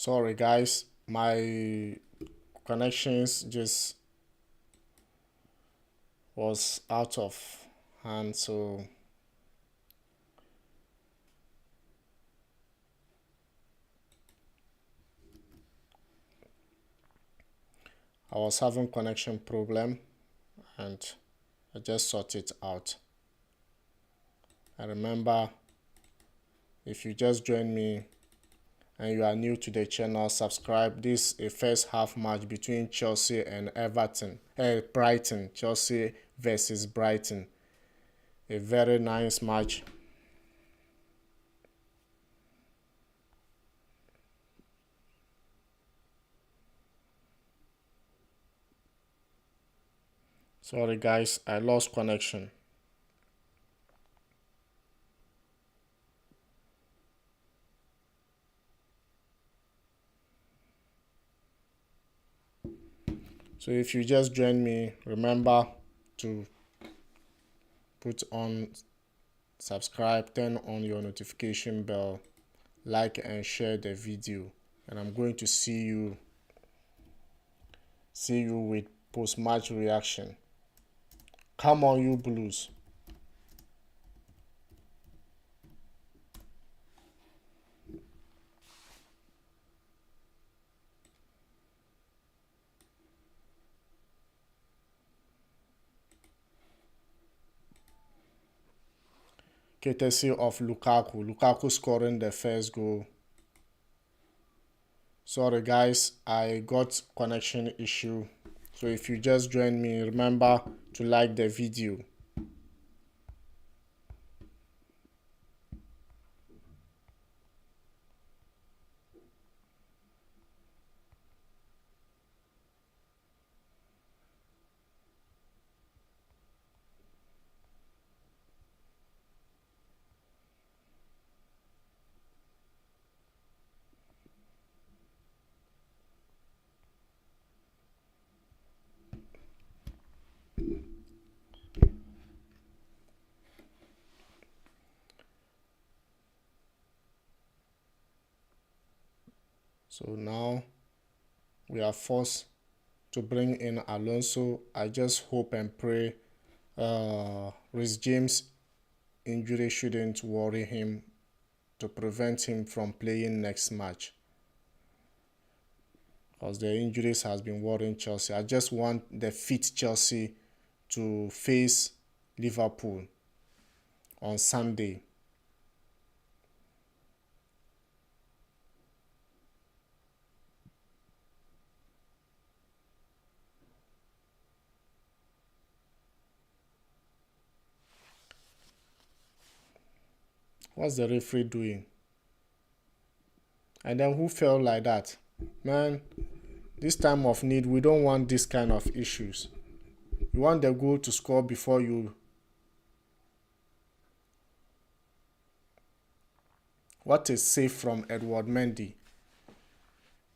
Sorry guys, my connections just was out of hand, so I was having connection problem and I just sorted it out. I remember, if you just joined me and you are new to the channel, subscribe. This is a first half match between Chelsea and Brighton. Chelsea versus Brighton. A very nice match. Sorry guys, I lost connection. So if you just join me, remember to put on subscribe, turn on your notification bell, like and share the video, and I'm going to see you with post-match reaction. Come on, you Blues. Courtesy of Lukaku. Lukaku scoring the first goal. Sorry guys, I got connection issue. So if you just joined me, remember to like the video. So now we are forced to bring in Alonso. I just hope and pray Reece James' injury shouldn't worry him to prevent him from playing next match, because the injuries has been worrying Chelsea. I just want the fit Chelsea to face Liverpool on Sunday. What's the referee doing? And then who fell like that? Man, this time of need, we don't want this kind of issues. You want the goal to score before you. What is safe from Edward Mendy?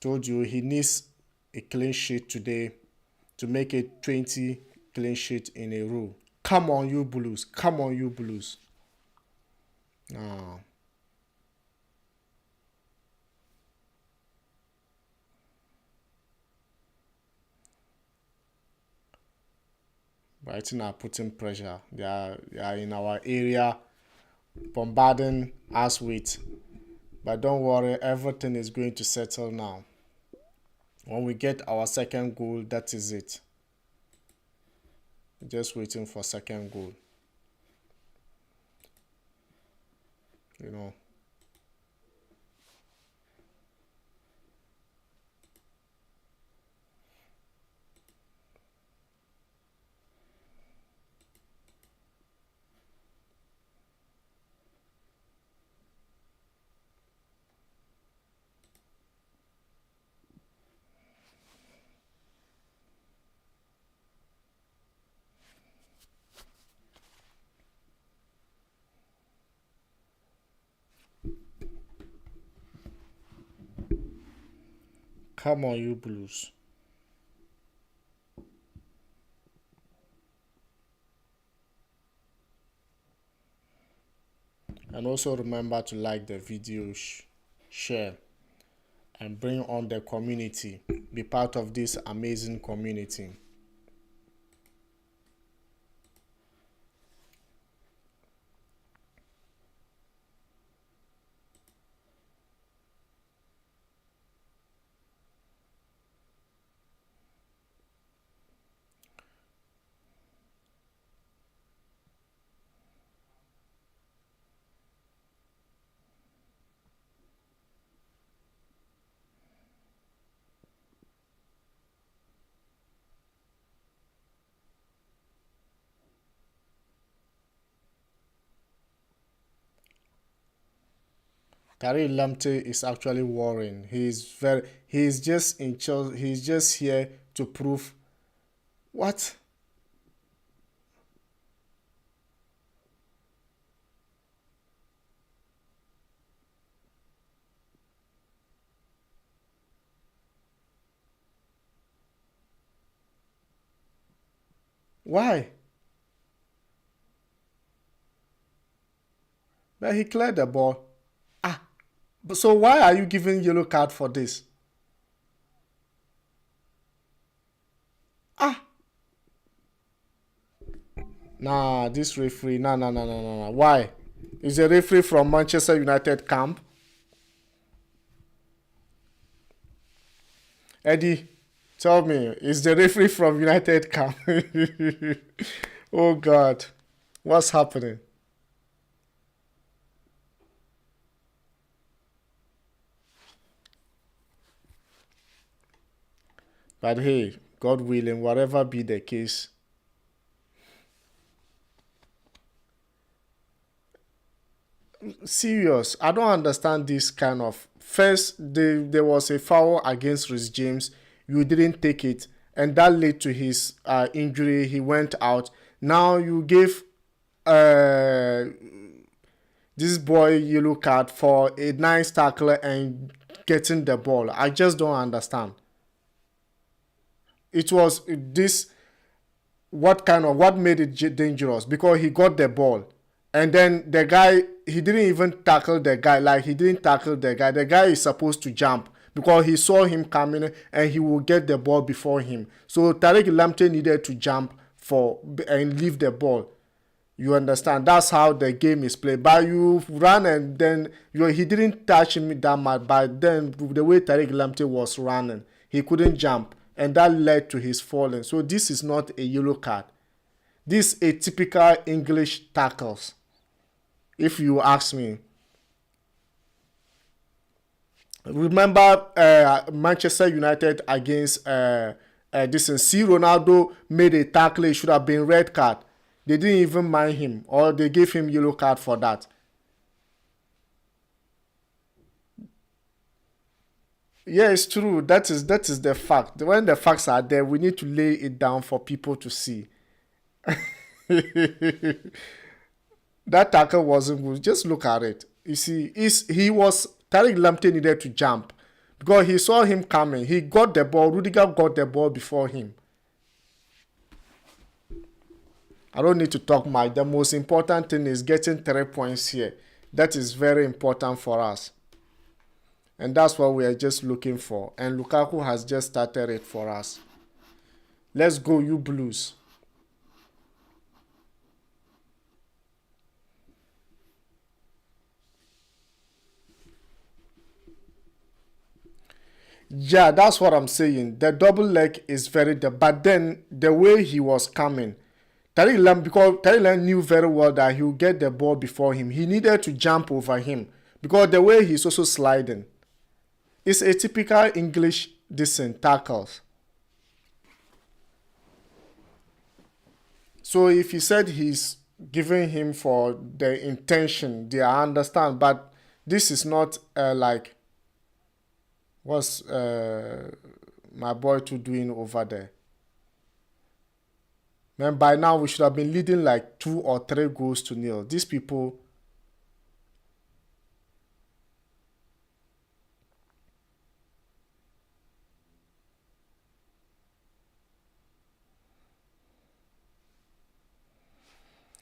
Told you he needs a clean sheet today to make it 20 clean sheet in a row. Come on, you Blues. Come on, you Blues. Ah. Brighton are putting pressure. They are in our area, bombarding us with. But don't worry, everything is going to settle now. When we get our second goal, that is it. Just waiting for second goal. You know. Come on, you Blues. And also remember to like the video, share, and bring on the community. Be part of this amazing community. Tariq Lamptey is actually worrying. He's just in charge. He's just here to prove what? Why? But he cleared the ball. Ah, so why are you giving yellow card for this? Ah, nah, this referee, nah. Why? Is a referee from Manchester United camp? Eddie, tell me, is the referee from United camp? Oh God, what's happening? But hey, God willing, whatever be the case, serious. I don't understand this kind of. First, there was a foul against Reece James. You didn't take it, and that led to his injury. He went out. Now you gave uh, this boy yellow card for a nice tackle and getting the ball. I just don't understand. It was this. What made it dangerous? Because he got the ball, and then the guy, he didn't even tackle the guy. Like, he didn't tackle the guy. The guy is supposed to jump because he saw him coming and he will get the ball before him. So Tariq Lamptey needed to jump for and leave the ball. You understand? That's how the game is played. But you run and then he didn't touch him that much. But then the way Tariq Lamptey was running, he couldn't jump, and that led to his falling. So this is not a yellow card. This is a typical English tackles, if you ask me. Remember Manchester United against this, and see Ronaldo made a tackle. It should have been red card. They didn't even mind him, or they gave him yellow card for that. Yeah, it's true. That is the fact. When the facts are there, we need to lay it down for people to see. That tackle wasn't good. Just look at it. You see, he was Tariq Lamptey needed to jump because he saw him coming. He got the ball. Rudiger got the ball before him. I don't need to talk much. The most important thing is getting 3 points here. That is very important for us. And that's what we are just looking for. And Lukaku has just started it for us. Let's go, you Blues. Yeah, that's what I'm saying. The double leg is but then the way he was coming, because Tariq Lam knew very well that he would get the ball before him. He needed to jump over him because the way he's also sliding, it's a typical English decent tackles. So if he said he's giving him for the intention, I understand. But this is not like what's my boy two doing over there. Man, by now we should have been leading like 2 or 3 goals to nil. These people.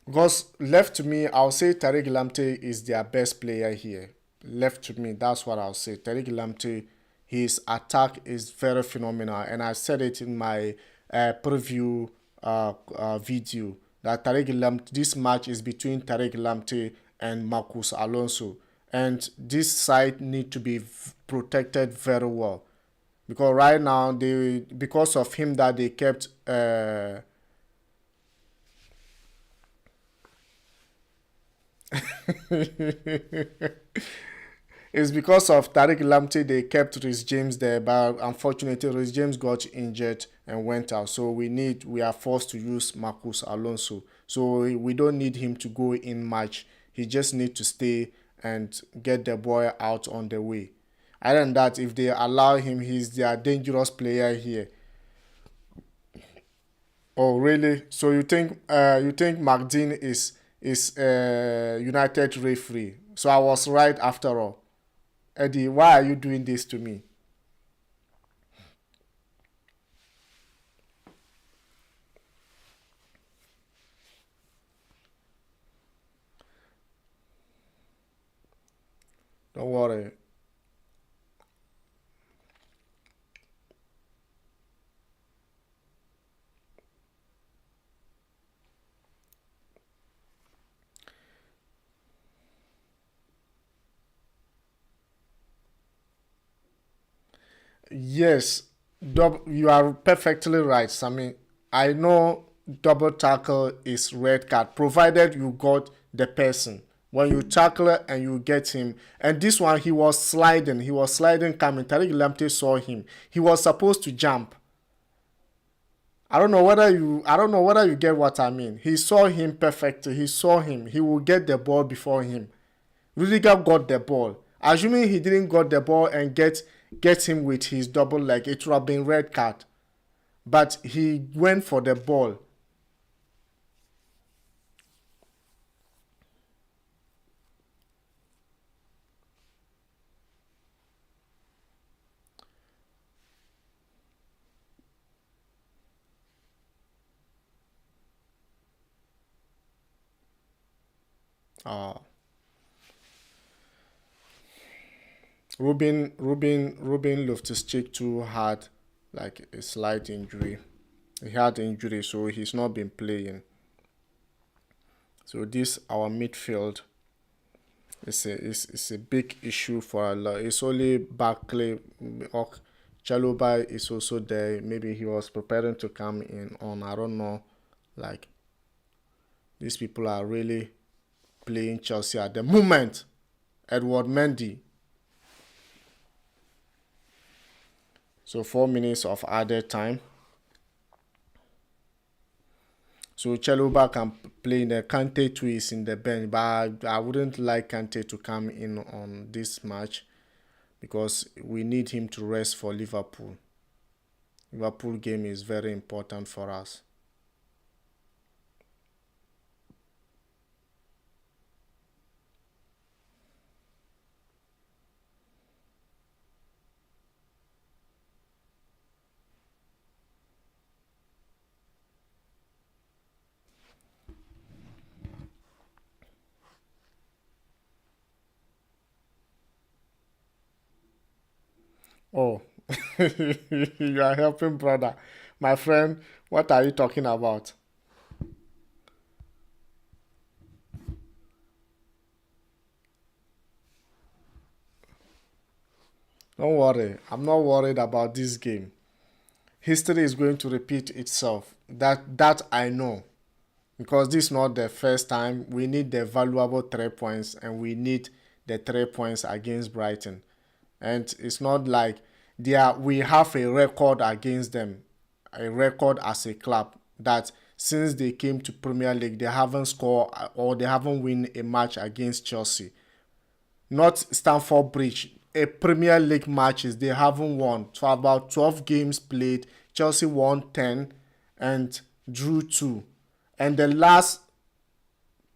Because left to me, I'll say Tariq Lamptey is their best player here. Left to me, that's what I'll say. Tariq Lamptey his attack is very phenomenal. And I said it in my preview video that this match is between Tariq Lamptey and Marcus Alonso. And this side need to be protected very well. Because right now, because of him that they kept... It's because of Tariq Lamptey they kept Reece James there, but unfortunately Reece James got injured and went out. So we are forced to use Marcus Alonso. So we don't need him to go in much. He just need to stay and get the boy out on the way. Other than that, if they allow him, he's their dangerous player here. Oh really? So you think McDean is United referee? So I was right after all. Eddie, why are you doing this to me? Don't worry. Yes, you are perfectly right, Sammy. I know double tackle is red card, provided you got the person. When you tackle and you get him, and this one he was sliding coming. Tariq Lamptey saw him. He was supposed to jump. I don't know whether you get what I mean. He saw him perfectly. He saw him. He will get the ball before him. Rudiger got the ball. Assuming he didn't got the ball and get him with his double leg, it would have been red card. But he went for the ball. Uh, Ruben Loftus-Cheek too had like a slight injury. He had injury, so he's not been playing. So this our midfield is a big issue for a lot. It's only Barkley or Chaluba is also there. Maybe he was preparing to come in on. I don't know. Like these people are really playing Chelsea at the moment. Edward Mendy. So 4 minutes of added time. So Chaluba can play in the Kante too is in the bench, but I wouldn't like Kante to come in on this match because we need him to rest for Liverpool. Liverpool game is very important for us. Oh, you are helping, brother. My friend, what are you talking about? Don't worry. I'm not worried about this game. History is going to repeat itself. That I know. Because this is not the first time. We need the valuable 3 points and we need the 3 points against Brighton. And it's not like we have a record against them, a record as a club that since they came to Premier League they haven't scored or they haven't won a match against Chelsea. Not Stamford Bridge, a Premier League matches they haven't won. So about 12 games played, Chelsea won 10 and drew 2. And the last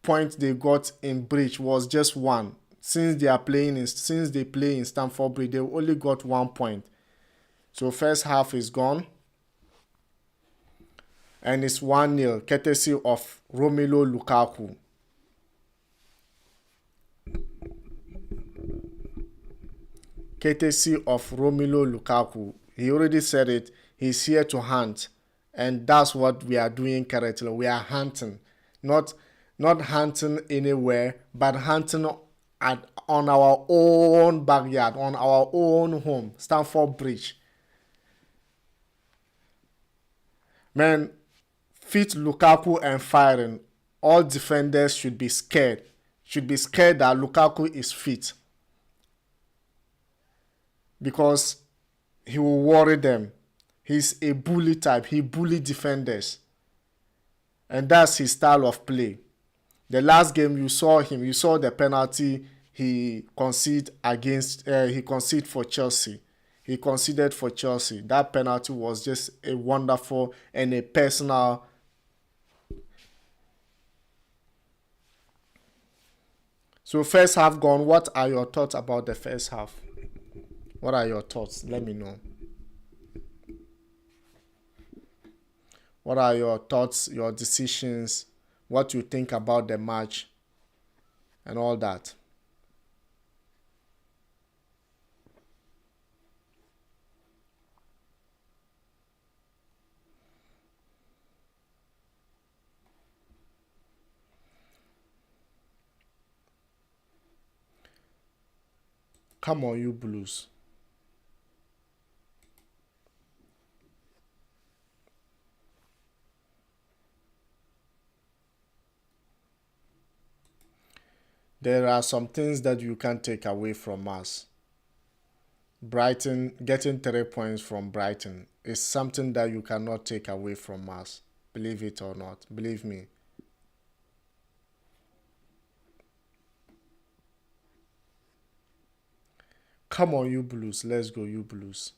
point they got in Bridge was just one. Since they play in Stamford Bridge, they only got 1 point. So first half is gone. And it's 1-0, courtesy of Romelu Lukaku. courtesy of Romelu Lukaku. He already said it. He's here to hunt. And that's what we are doing currently. We are hunting. Not hunting anywhere, but hunting on our own backyard, on our own home, Stamford Bridge. Man, fit Lukaku and firing. All defenders should be scared. Should be scared that Lukaku is fit. Because he will worry them. He's a bully type. He bully defenders. And that's his style of play. The last game you saw him, you saw the penalty he conceded for Chelsea. He conceded for Chelsea. That penalty was just a wonderful and a personal. So first half gone. What are your thoughts about the first half? What are your thoughts? Let me know. What are your thoughts, your decisions, what you think about the match, and all that? Come on, you Blues. There are some things that you can't take away from us. Brighton, getting 3 points from Brighton is something that you cannot take away from us. Believe it or not. Believe me. Come on, you Blues. Let's go, you Blues.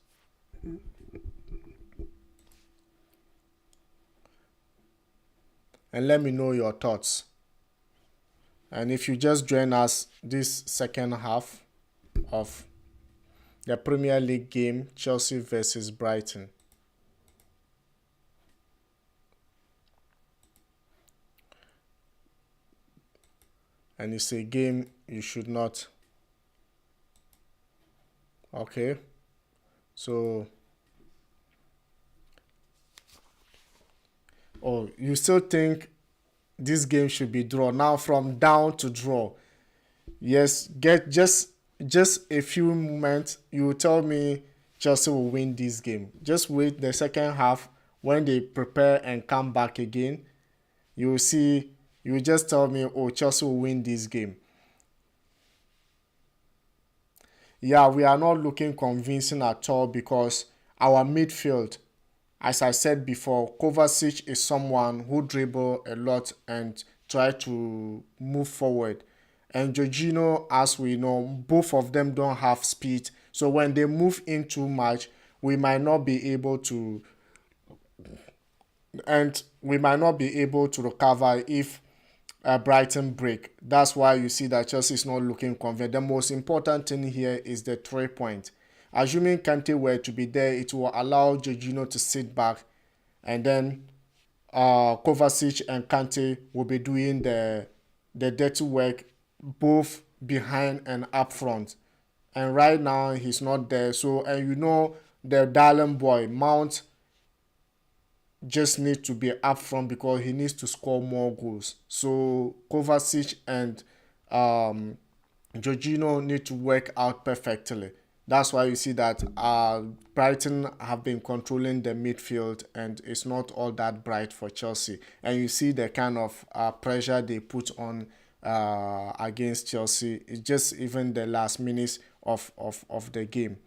And let me know your thoughts. And if you just join us this second half of the Premier League game, Chelsea versus Brighton. And it's a game you should not. Okay. So. Oh, you still think this game should be draw? Now from down to draw. Yes, get just a few moments. You will tell me Chelsea will win this game. Just wait the second half when they prepare and come back again. You will see. You will just tell me, oh, Chelsea will win this game. Yeah, we are not looking convincing at all because our midfield, as I said before, Kovacic is someone who dribble a lot and try to move forward. And Jorginho, as we know, both of them don't have speed. So when they move in too much, we might not be able to recover if Brighton break. That's why you see that Chelsea is not looking convinced. The most important thing here is the 3 points. Assuming Kante were to be there, it will allow Jorginho to sit back, and then Kovacic and Kante will be doing the dirty work both behind and up front. And right now he's not there. So, and you know, the darling boy Mount just needs to be up front because he needs to score more goals. So Kovacic and Jorginho need to work out perfectly. That's why you see that Brighton have been controlling the midfield and it's not all that bright for Chelsea. And you see the kind of pressure they put on against Chelsea. It's just even the last minutes of the game.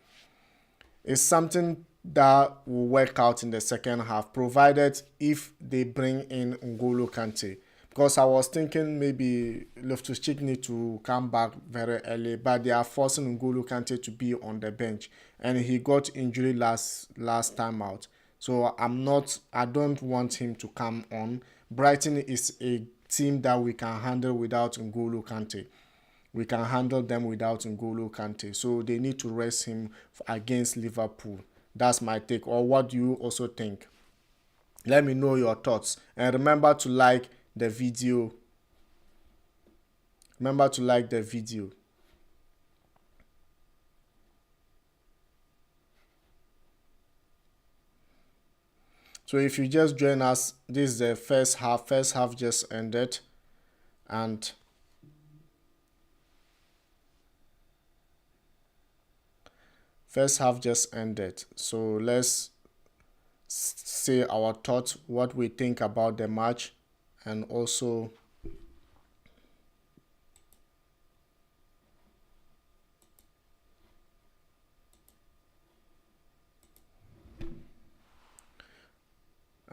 It's something that will work out in the second half, provided if they bring in N'Golo Kante. Because I was thinking maybe Loftus-Cheek need to come back very early, but they are forcing N'Golo Kante to be on the bench, and he got injury last time out. So I don't want him to come on. Brighton is a team that we can handle without N'Golo Kante. We can handle them without N'Golo Kante. So they need to rest him against Liverpool. That's my take. Or what do you also think? Let me know your thoughts. And remember to like the video. So if you just join us, this is the first half. First half just ended, and so let's say our thoughts, what we think about the match, and also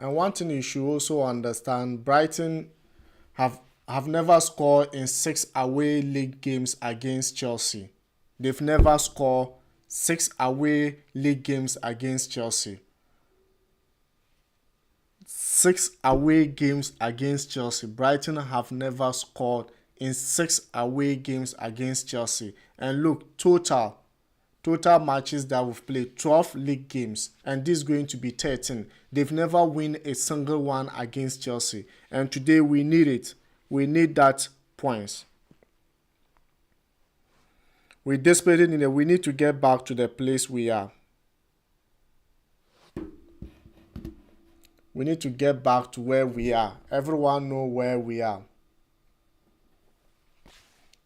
one thing you should also understand, Brighton have never scored in 6 away league games against Chelsea. They've never scored 6 away league games against Chelsea. 6 away games against Chelsea. Brighton have never scored in 6 away games against Chelsea. And look, total matches that we've played, 12 league games, and this is going to be 13. They've never won a single one against Chelsea, and today we need it. We need that points. We desperately need it. We need to get back to the place we are. We need to get back to where we are. Everyone know where we are.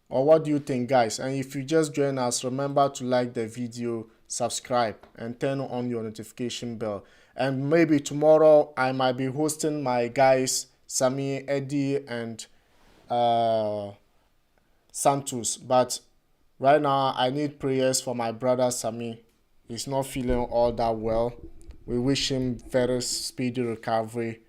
Or what do you think, guys? And if you just join us, remember to like the video, subscribe, and turn on your notification bell. And maybe tomorrow I might be hosting my guys Sammy, Eddie, and Santos. But right now I need prayers for my brother Sammy. He's not feeling all that well. We wish him very speedy recovery.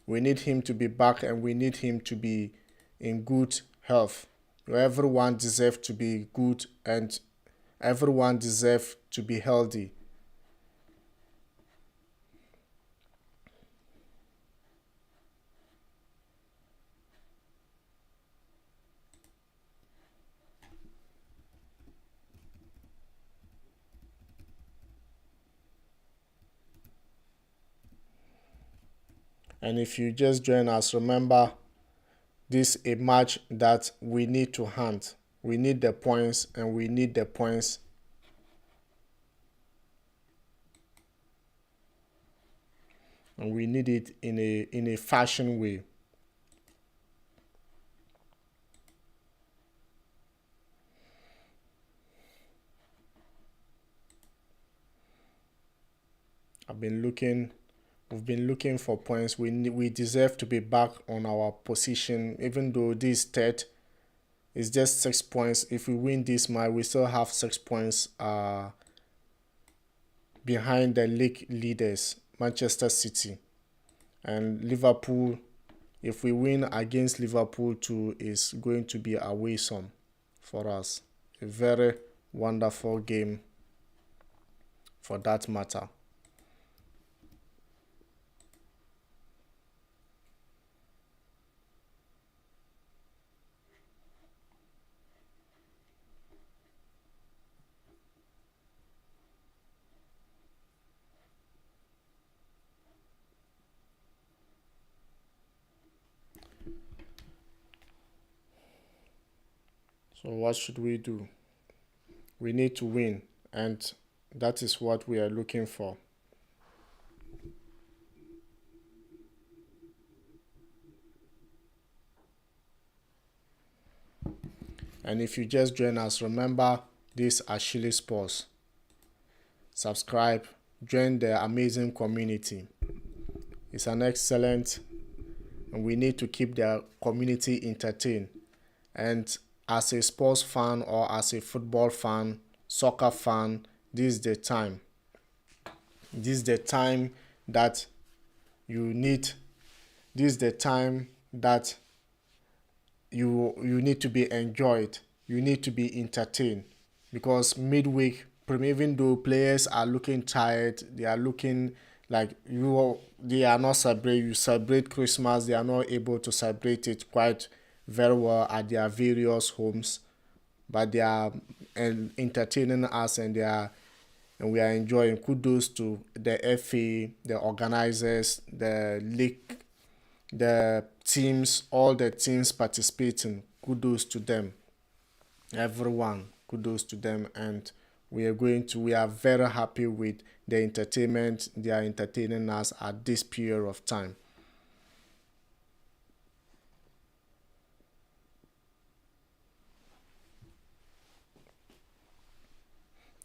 We need him to be back, and we need him to be in good health. Everyone deserves to be good, and everyone deserves to be healthy. And if you just join us, remember, this is a match that we need to hunt. We need the points, and we need the points. And we need it in a fashion way. We've been looking for points. We deserve to be back on our position, even though this third is just 6 points. If we win this match, we still have 6 points behind the league leaders, Manchester City and Liverpool. If we win against Liverpool too, is going to be a awesome for us. A very wonderful game for that matter. So what should we do? We need to win, and that is what we are looking for. And if you just join us, remember this Achilles Sports. Subscribe, join the amazing community. It's an excellent, and we need to keep the community entertained. And as a sports fan, or as a football fan, soccer fan, this is the time. This is the time that you need. This is the time that you need to be enjoyed. You need to be entertained, because midweek, even though players are looking tired, they are looking like they are not celebrating. You celebrate Christmas, they are not able to celebrate it quite very well at their various homes, but they are entertaining us, and we are enjoying. Kudos to the FA, the organizers, the league, the teams, all the teams participating. Kudos to them, everyone. Kudos to them, and we are very happy with the entertainment they are entertaining us at this period of time.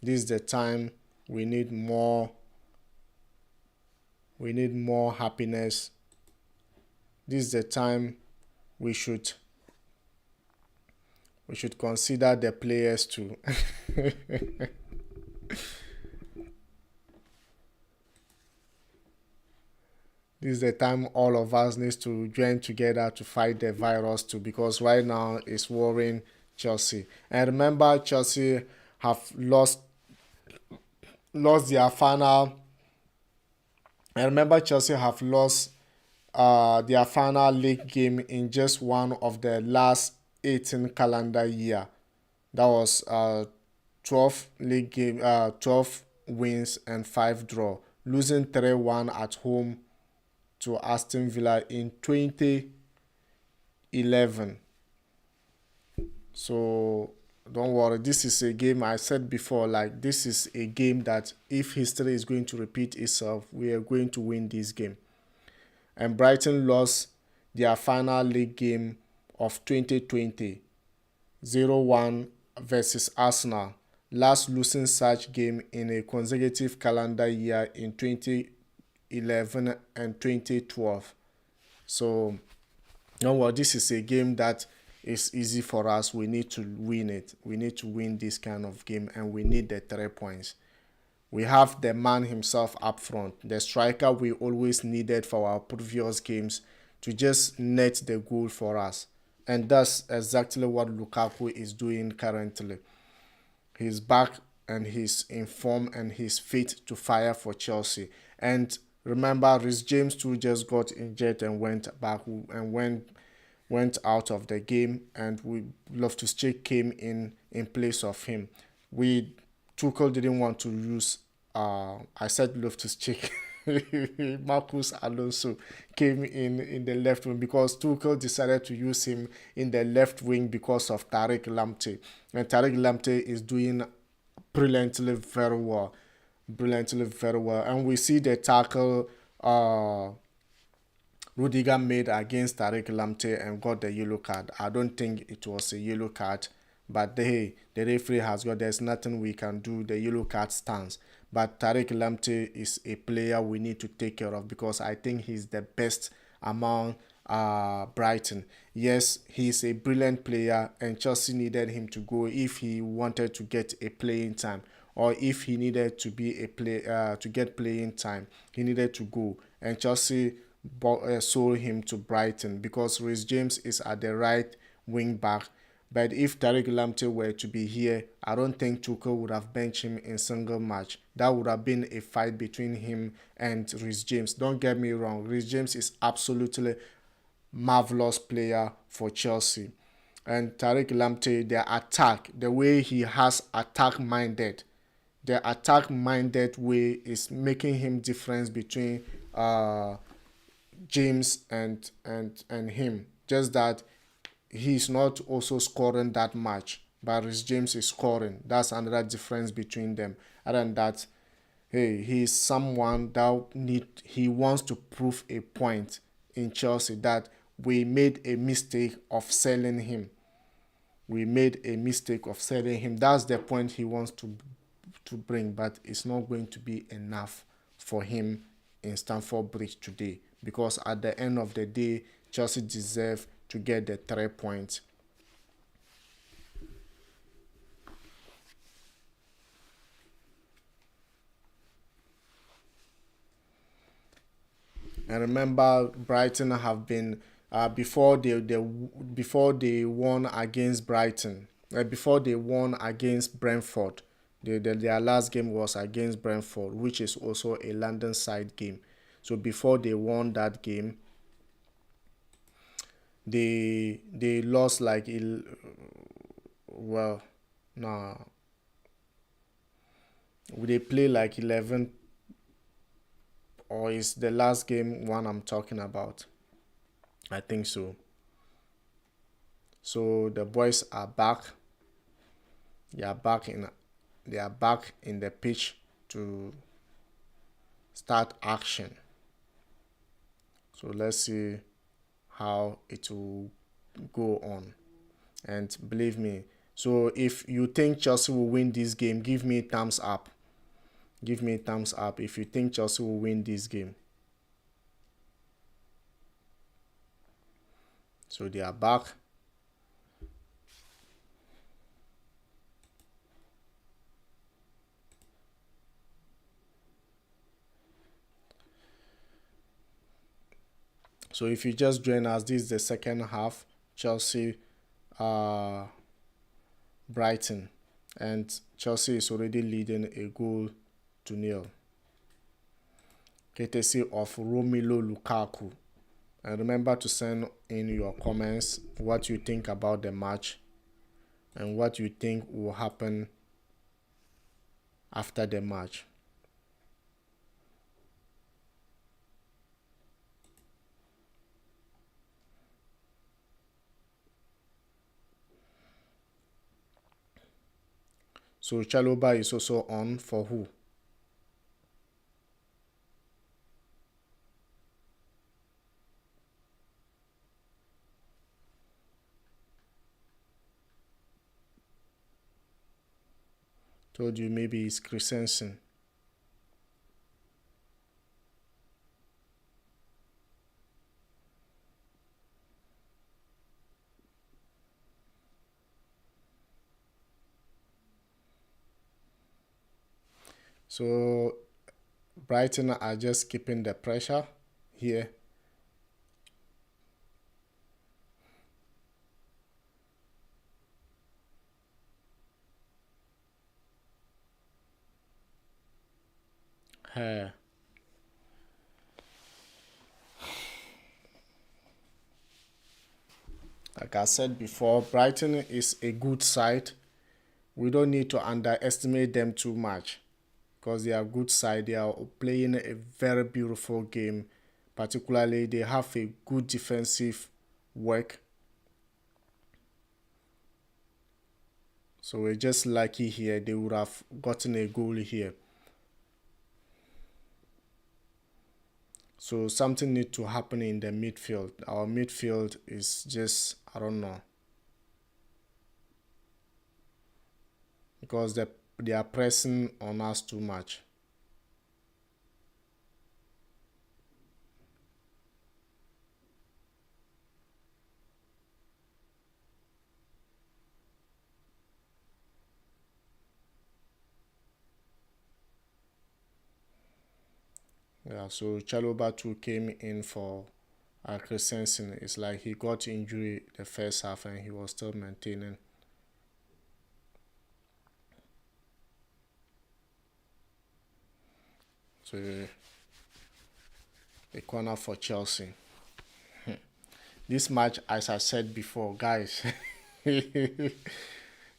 This is the time we need more happiness. This is the time we should consider the players too. This is the time all of us needs to join together to fight the virus too, because right now it's worrying Chelsea. And remember, Chelsea have lost their final. I remember Chelsea have lost their final league game in just one of the last 18 calendar year. That was 12 league game, 12 wins and 5 draw, losing 3-1 at home to Aston Villa in 2011. So don't worry, this is a game I said before, like this is a game that if history is going to repeat itself, we are going to win this game. And Brighton lost their final league game of 2020, 0-1 versus Arsenal, last losing such game in a consecutive calendar year in 2011 and 2012. So, this is a game that is easy for us. We need to win it. We need to win this kind of game, and we need the 3 points. We have the man himself up front, the striker we always needed for our previous games to just net the goal for us. And that's exactly what Lukaku is doing currently. He's back and he's in form and he's fit to fire for Chelsea. And remember, Reece James too just got injured and went out of the game, and Loftus-Cheek came in place of him. Tuchel didn't want to use I said Loftus-Cheek. Marcus Alonso came in the left wing because Tuchel decided to use him in the left wing because of Tariq Lamptey. And Tariq Lamptey is doing brilliantly very well. And we see the tackle Rudiger made against Tariq Lamptey and got the yellow card. I don't think it was a yellow card, but the referee has got, there's nothing we can do. The yellow card stands. But Tariq Lamptey is a player we need to take care of because I think he's the best among Brighton. Yes, he's a brilliant player and Chelsea needed him to go if he wanted to get a playing time, or if he needed to be to get playing time, he needed to go. And Chelsea sold him to Brighton because Reece James is at the right wing back. But if Tariq Lamptey were to be here, I don't think Tuchel would have benched him in single match. That would have been a fight between him and Reece James. Don't get me wrong, Reece James is absolutely marvelous player for Chelsea. And Tariq Lamptey, the way he has attack-minded way is making him difference between James and him. Just that he's not also scoring that much, but Reece James is scoring. That's another difference between them. Other than that, he's someone that he wants to prove a point in Chelsea that we made a mistake of selling him. That's the point he wants to bring, but it's not going to be enough for him in Stamford Bridge today, because at the end of the day, Chelsea deserve to get the 3 points. And remember, Brighton have been before they won against Brighton, before they won against Brentford. Their last game was against Brentford, which is also a London side game. So before they won that game, they lost like they play like 11, or is the last game one I'm talking about? I think so. So the boys are back. They are back they are back in the pitch to start action. So let's see how it will go on. And believe me, so if you think Chelsea will win this game, give me thumbs up. Give me thumbs up if you think Chelsea will win this game. So they are back. So if you just join us, this is the second half. Chelsea, Brighton, and Chelsea is already leading a goal to nil, courtesy of Romelu Lukaku. And remember to send in your comments what you think about the match and what you think will happen after the match. So Chalobah is also on for who? Told you maybe it's Christensen. So Brighton are just keeping the pressure here. Like I said before, Brighton is a good side. We don't need to underestimate them too much because they are a good side. They are playing a very beautiful game. Particularly, they have a good defensive work. So we're just lucky here. They would have gotten a goal here. So something needs to happen in the midfield. Our midfield is just, I don't know. Because they are pressing on us too much. Yeah, so Chalobah too came in for Christensen. It's like he got injury the first half and he was still maintaining. So a corner for Chelsea. This match, as I said before, guys,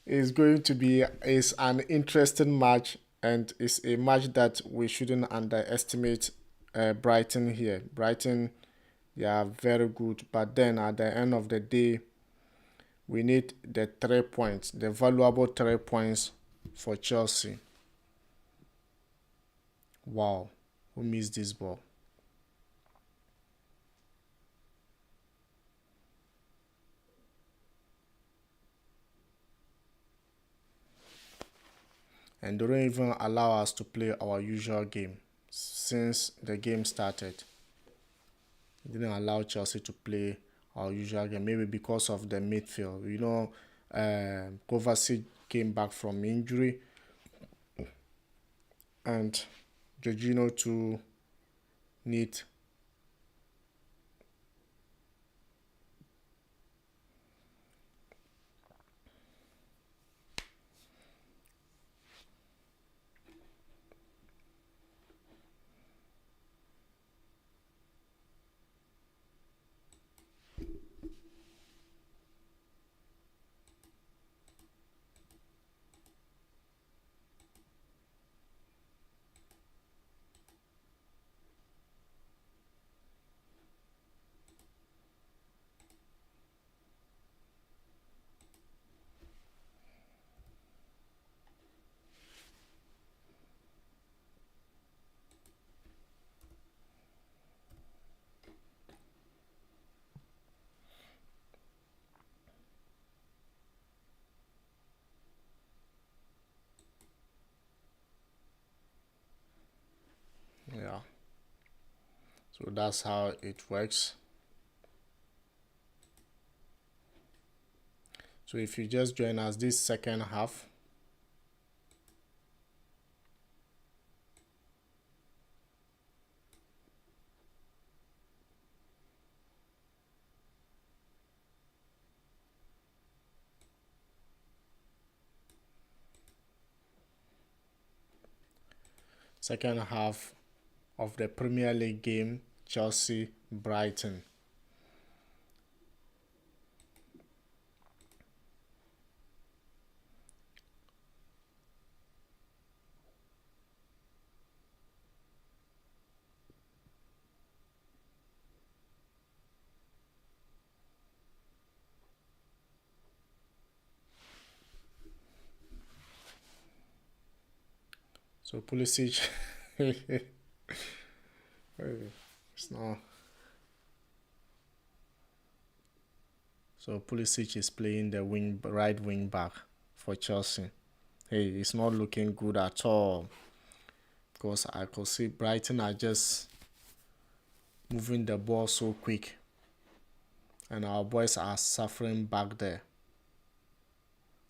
is going to be an interesting match, and it's a match that we shouldn't underestimate. Brighton here. Brighton, they are very good, but then at the end of the day, we need the 3 points, the valuable 3 points for Chelsea. Wow, who missed this ball? And they don't even allow us to play our usual game since the game started. They didn't allow Chelsea to play our usual game, maybe because of the midfield. You know, Kovacic came back from injury, and Jorginho too need So that's how it works. So if you just join us this second half, second half of the Premier League game, Chelsea Brighton. So Pulisic, it's not. So Pulisic is playing the right wing back for Chelsea. Hey, it's not looking good at all, because I could see Brighton are just moving the ball so quick, and our boys are suffering back there.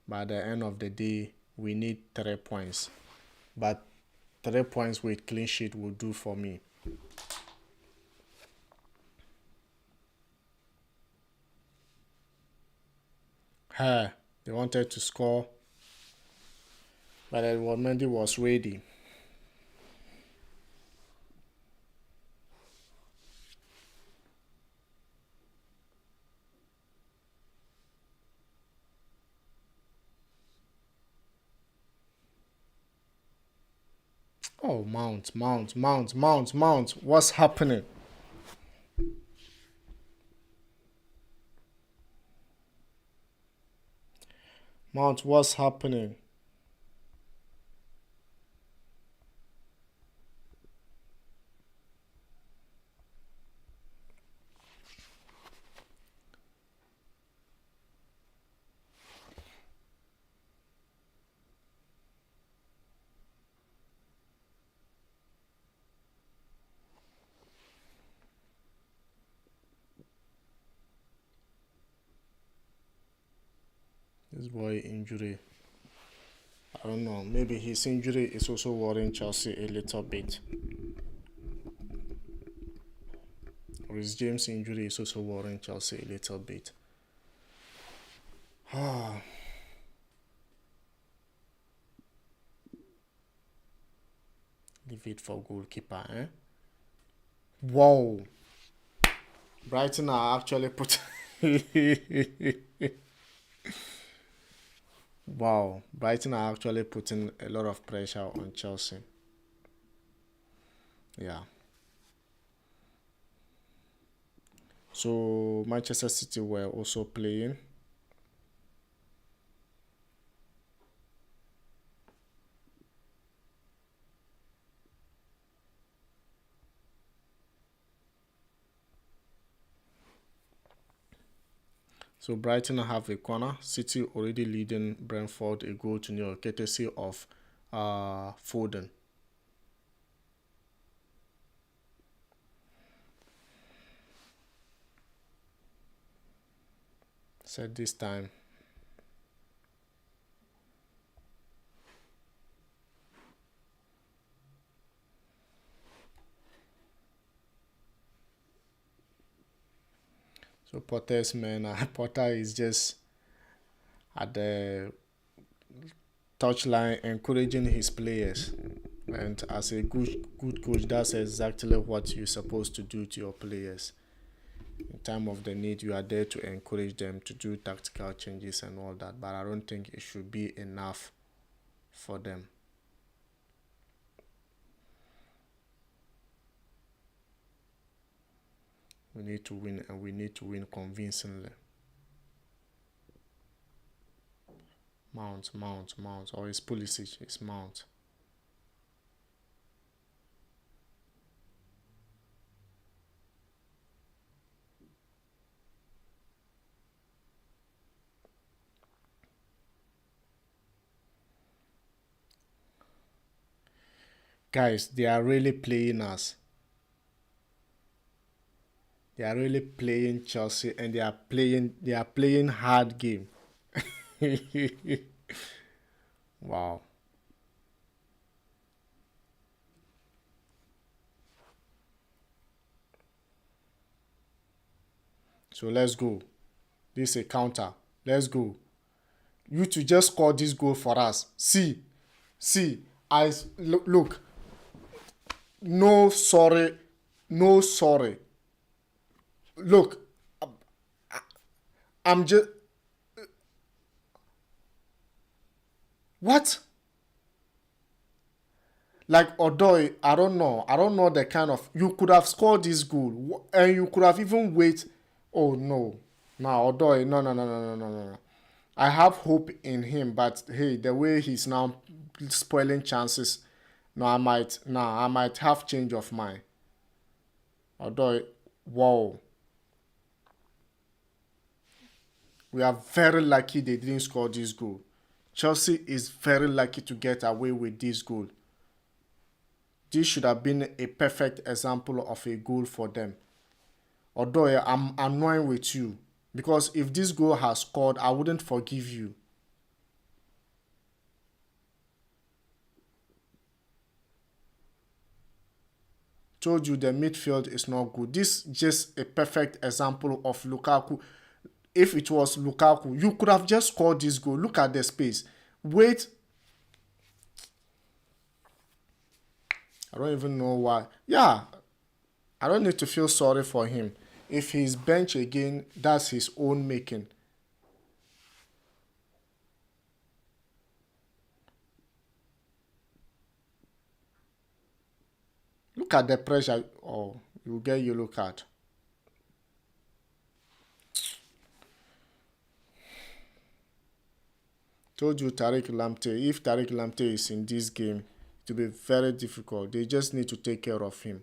By the end of the day, we need 3 points, but 3 points with clean sheet will do for me. Hey, they wanted to score, but Mendy was ready. Oh, Mount. What's happening? Mount, what's happening? This boy injury. I don't know. Maybe his injury is also worrying Chelsea a little bit. Or his James injury is also worrying Chelsea a little bit. Leave it for goalkeeper, eh? Wow. Brighton are actually put. Wow. Brighton are actually putting a lot of pressure on Chelsea. Yeah. So Manchester City were also playing. So Brighton have a corner. City already leading Brentford a goal to nil, courtesy of Foden. Said this time. So Potter's man, Potter is just at the touchline encouraging his players. And as a good coach, that's exactly what you're supposed to do to your players. In time of the need, you are there to encourage them to do tactical changes and all that. But I don't think it should be enough for them. We need to win, and we need to win convincingly. Mount. Or it's Pulisic, it's Mount. Guys, they are really playing us. They are really playing Chelsea, and they are playing hard game. Wow. So let's go. This is a counter. Let's go. You to just score this goal for us. See. Look. No sorry. No sorry. Look, I'm just what? Like Odoi, I don't know. I don't know the kind of you could have scored this goal and you could have even wait. Oh no. Now Odoi, no. I have hope in him, but hey, the way he's now spoiling chances, no, I might have change of mind. Odoi, wow. We are very lucky they didn't score this goal. Chelsea is very lucky to get away with this goal. This should have been a perfect example of a goal for them. Although I'm annoyed with you because if this goal has scored, I wouldn't forgive you. Told you the midfield is not good. This is just a perfect example of Lukaku. If it was Lukaku, you could have just scored this goal. Look at the space. Wait. I don't even know why. Yeah, I don't need to feel sorry for him. If he's bench again, that's his own making. Look at the pressure. Oh, you get yellow card. Told you Tariq Lamptey. If Tariq Lamptey is in this game, it will be very difficult. They just need to take care of him.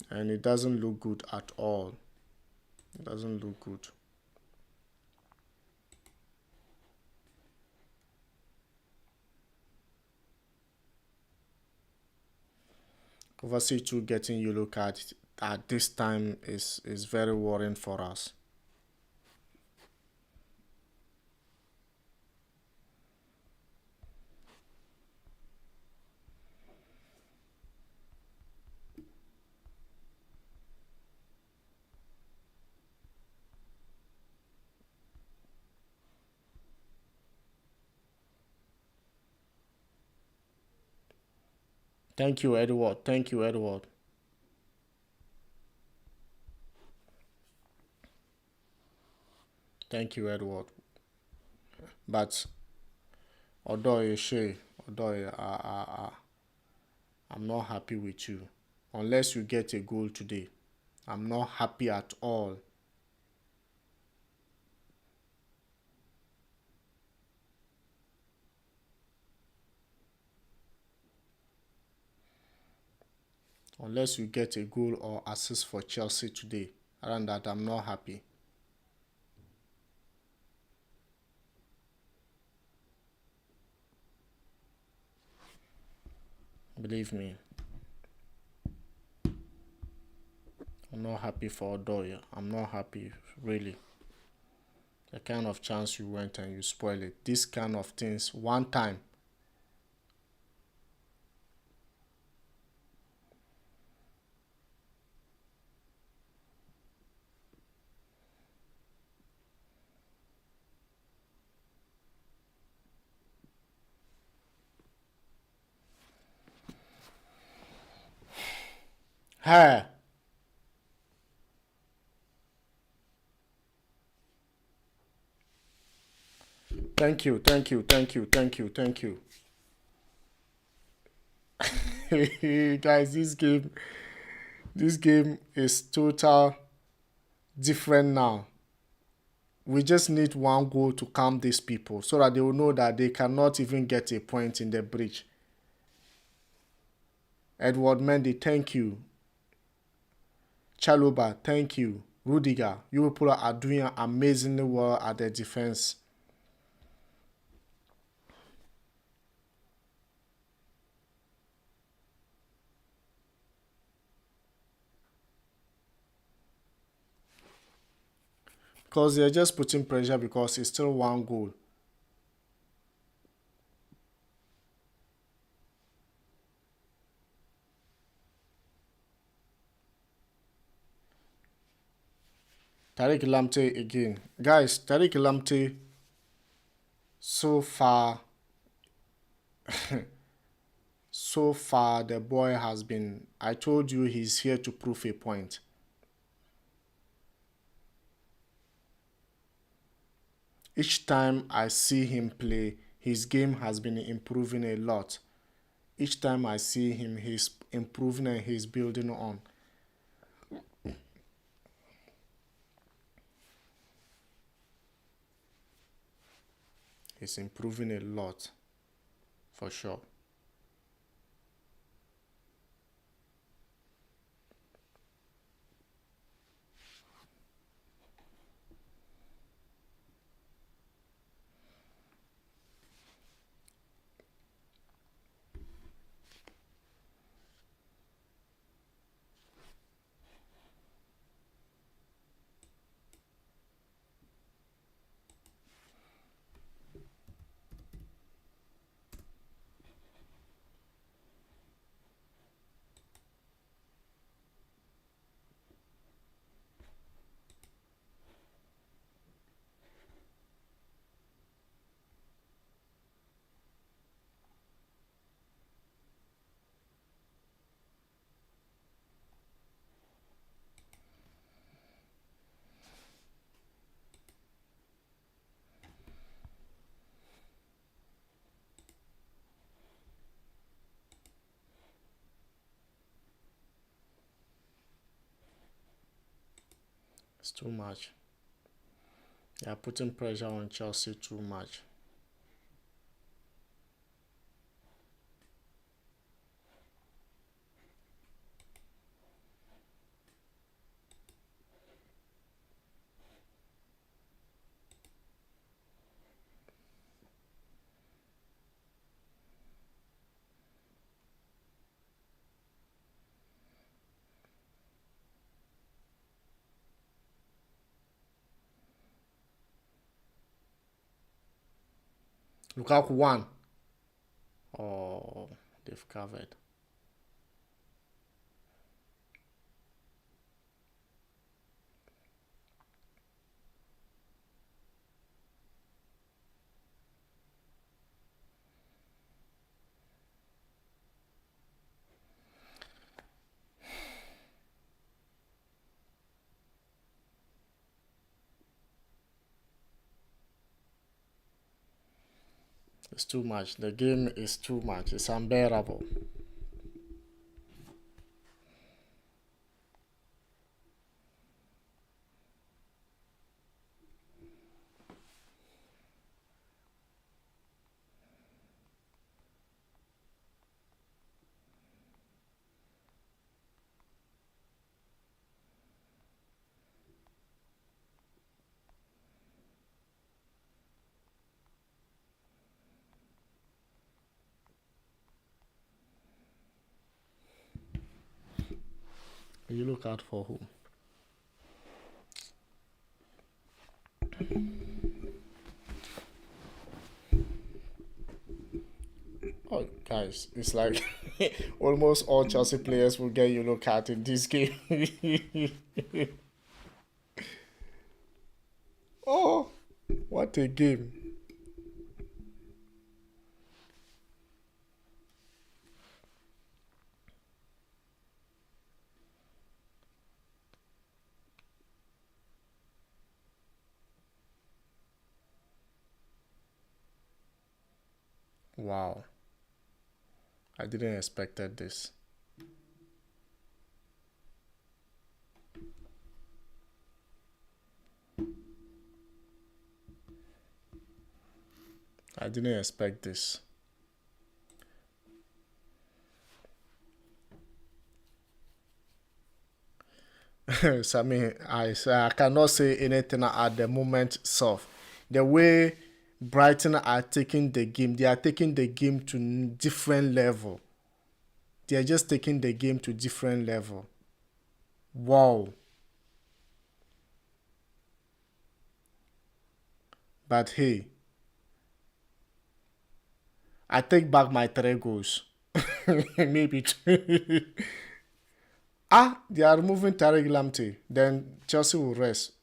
And it doesn't look good at all. It doesn't look good. Kovacic getting yellow card at this time is very worrying for us. Thank you, Edward. Thank you, Edward. Thank you, Edward. But although Shay, although I'm not happy with you. Unless you get a goal today, I'm not happy at all. Unless you get a goal or assist for Chelsea today. Other than that, I'm not happy. Believe me. I'm not happy for Odoya. I'm not happy, really. The kind of chance you went and you spoil it. This kind of things, one time. Hey, thank you. Guys, this game is total different now. We just need one goal to calm these people so that they will know that they cannot even get a point in the bridge. Edward Mendy, thank you. Chaluba, thank you. Rudiger, you people are doing amazingly well at the defense. Because they're just putting pressure because it's still one goal. Tariq Lamptey again. Guys, Tariq Lamptey, so far, the boy has been, I told you he's here to prove a point. Each time I see him play, his game has been improving a lot. Each time I see him, he's improving and he's building on. He's improving a lot, for sure. It's too much. They are putting pressure on Chelsea too much. Lukaku won. Oh, they've covered. It's too much. The game is too much. It's unbearable. You look out for who? Oh, guys, it's like almost all Chelsea players will get yellow card in this game. Oh, what a game. Wow. I didn't expect this. I didn't expect this. Sammy, I cannot say anything at the moment. Soft. The way Brighton are taking the game, they are taking the game to different level. They are just taking the game to different level. Wow. But hey, I take back my 3 goals. Maybe two. They are removing Tariq Lamptey. Then Chelsea will rest.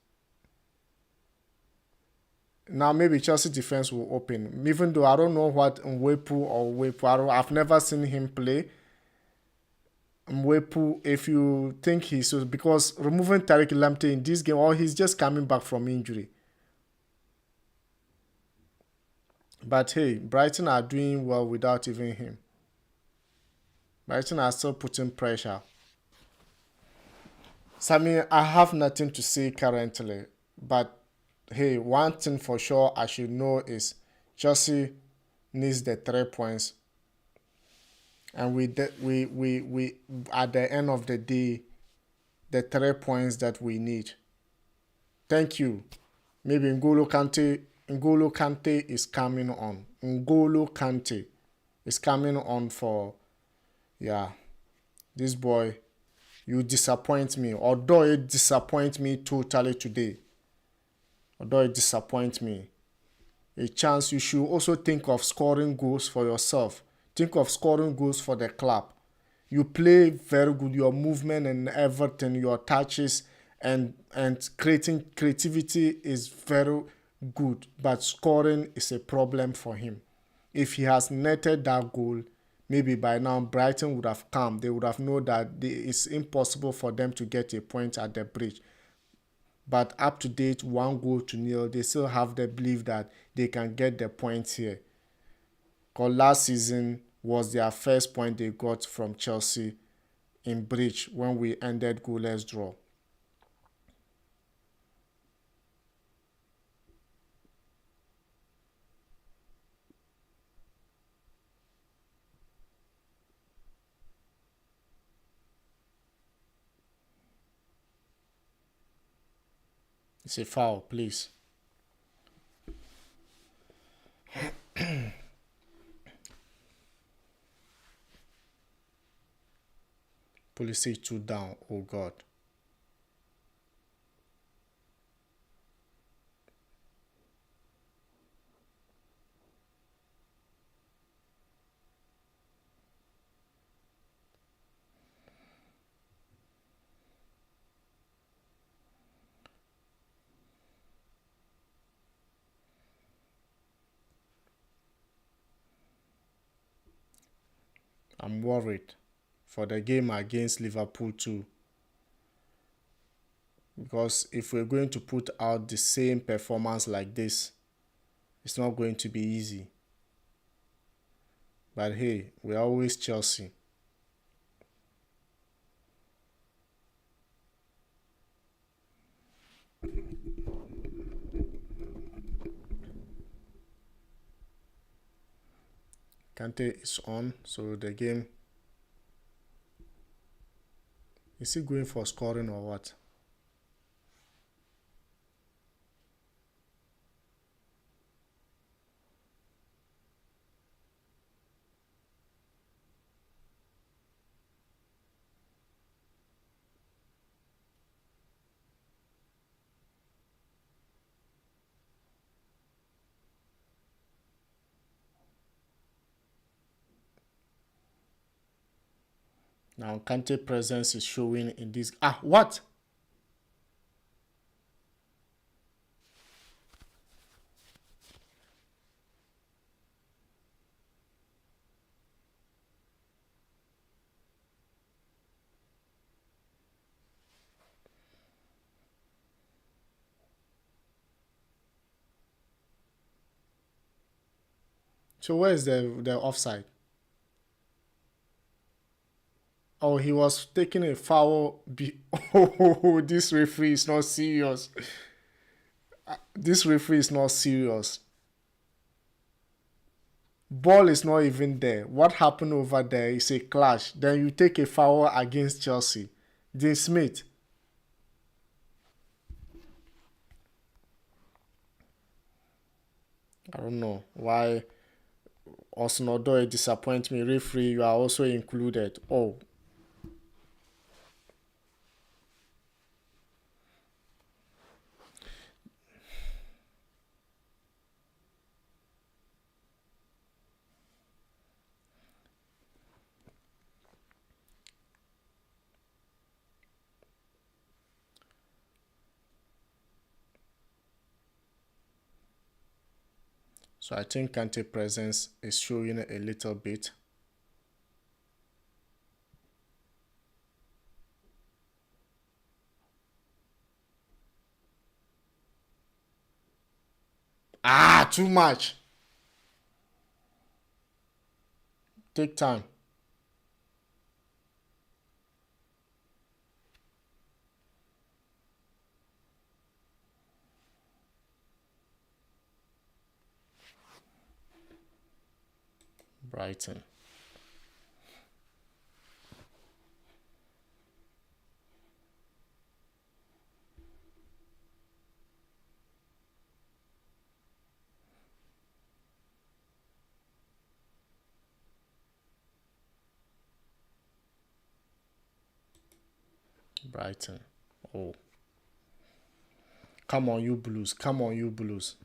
Now maybe Chelsea defense will open. Even though I don't know what Mwepu, I've never seen him play. Mwepu, if you think he's so, because removing Tariq Lamptey in this game, or he's just coming back from injury. But hey, Brighton are doing well without even him. Brighton are still putting pressure. Sammy, I have nothing to say currently, but hey, one thing for sure I should know is Chelsea needs the 3 points, and we at the end of the day, the 3 points that we need. Thank you. Maybe N'Golo Kante is coming on. N'Golo Kante is coming on for, yeah, this boy. You disappoint me. Although it disappoints me totally today. Although it disappoints me. A chance you should also think of scoring goals for yourself. Think of scoring goals for the club. You play very good. Your movement and everything, your touches and creativity is very good. But scoring is a problem for him. If he has netted that goal, maybe by now Brighton would have come. They would have known that it's impossible for them to get a point at the bridge. But up to date, 1-0, they still have the belief that they can get the points here. Because last season was their first point they got from Chelsea in Bridge when we ended goalless draw. It's a foul, please. Policy 2 down. Oh God. I'm worried for the game against Liverpool too. Because if we're going to put out the same performance like this, it's not going to be easy. But hey, we're always Chelsea. Kante is on, so the game. Is he going for scoring or what? Now Kante presence is showing in this. What? So where is the offside? Oh, he was taking a foul. Oh, this referee is not serious. This referee is not serious. Ball is not even there. What happened over there is a clash. Then you take a foul against Chelsea. Dean Smith. I don't know why Osnodo disappoint me. Referee, you are also included. Oh. So I think Kante presence is showing a little bit. Ah, too much. Take time. Brighton. Brighton. Oh. Come on, you Blues. Come on, you Blues.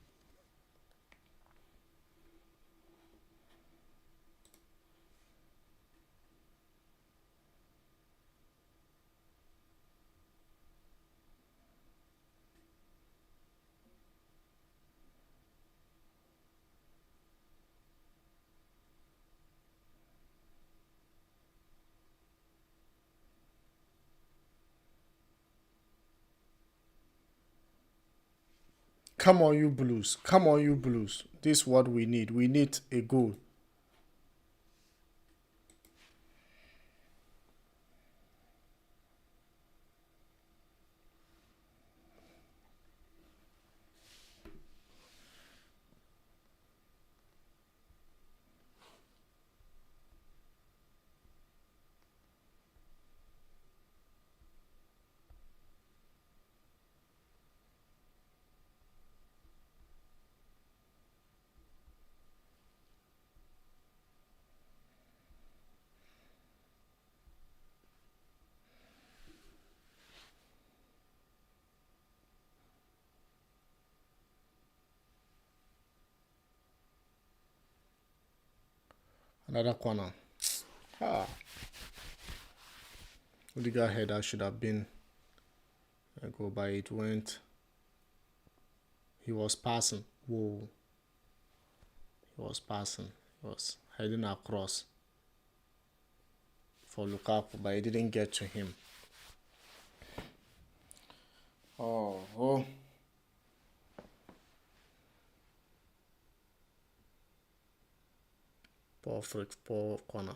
Come on, you Blues. Come on, you Blues. This is what we need. We need a goal. Another corner. Ah. Odegaard header should have been a goal, but it went. He was passing. Whoa. He was passing. He was heading across for Lukaku, but it didn't get to him. Oh. Poor corner.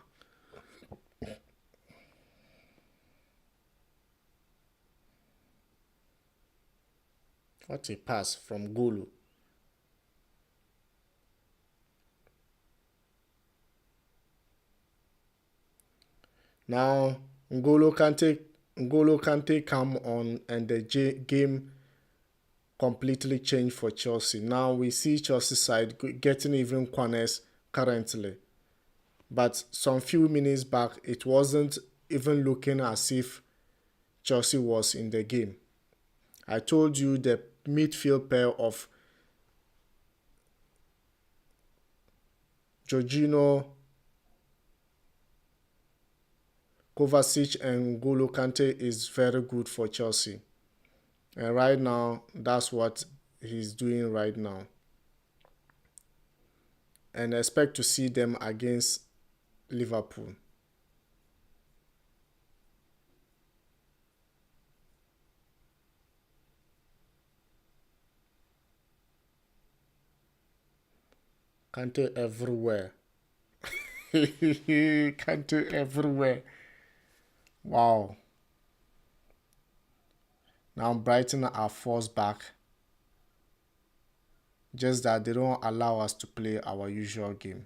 What a pass from Gulu. Now N'Golo Kante come on and the game completely changed for Chelsea. Now we see Chelsea side getting even corners currently. But some few minutes back, it wasn't even looking as if Chelsea was in the game. I told you the midfield pair of Jorginho, Kovacic and N'Golo Kante is very good for Chelsea. And right now, that's what he's doing right now. And I expect to see them against Liverpool. Kante everywhere. Kante everywhere. Wow. Now Brighton are forced back. Just that they don't allow us to play our usual game.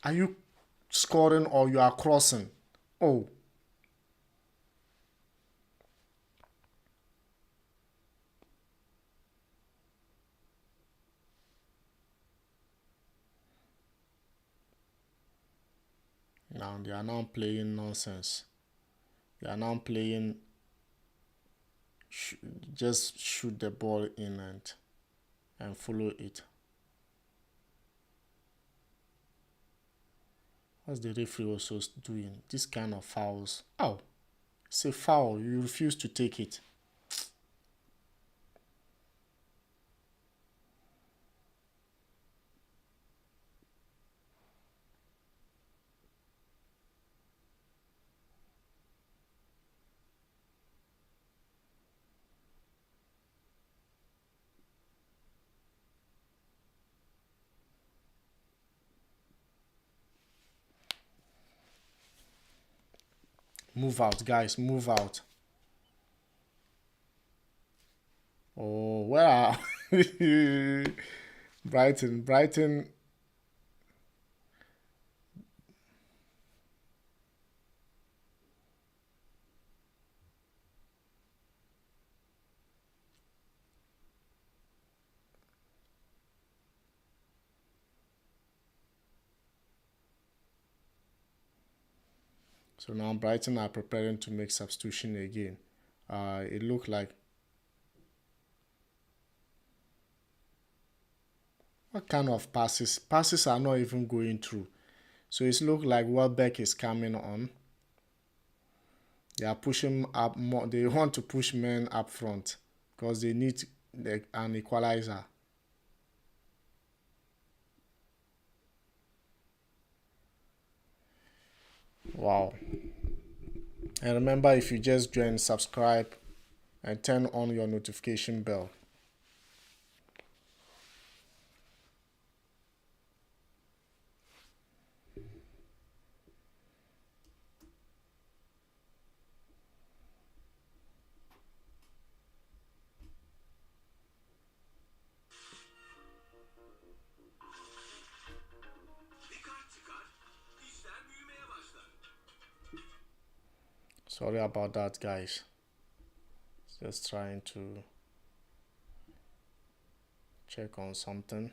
Are you scoring or you are crossing? Oh. Now they are now playing nonsense. They are now playing just shoot the ball in and follow it. What's the referee also doing? This kind of fouls. Oh, it's a foul. You refuse to take it. Move out, guys. Move out. Oh, where are Brighton? Brighton. So now Brighton are preparing to make substitution again. It looked like, what kind of passes? Passes are not even going through. So it looks like Welbeck is coming on. They are pushing up more. They want to push men up front because they need an equalizer. Wow. And remember, if you just join, subscribe and turn on your notification bell. Sorry about that, guys. Just trying to check on something.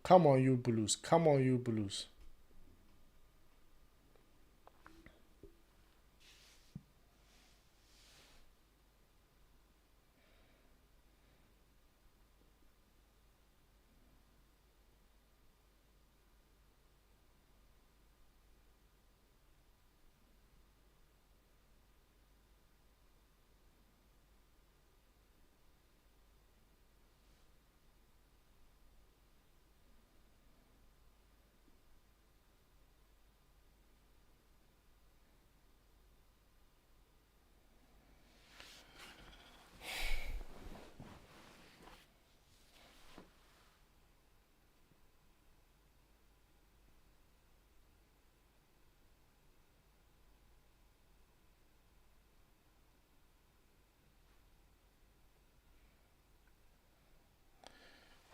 Come on, you Blues. Come on, you Blues.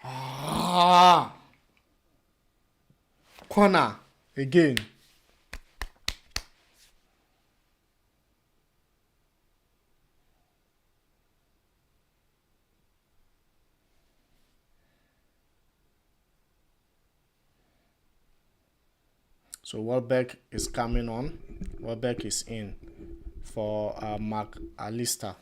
Ah! Corner again. So Welbeck is coming on. Welbeck is in for McAllister.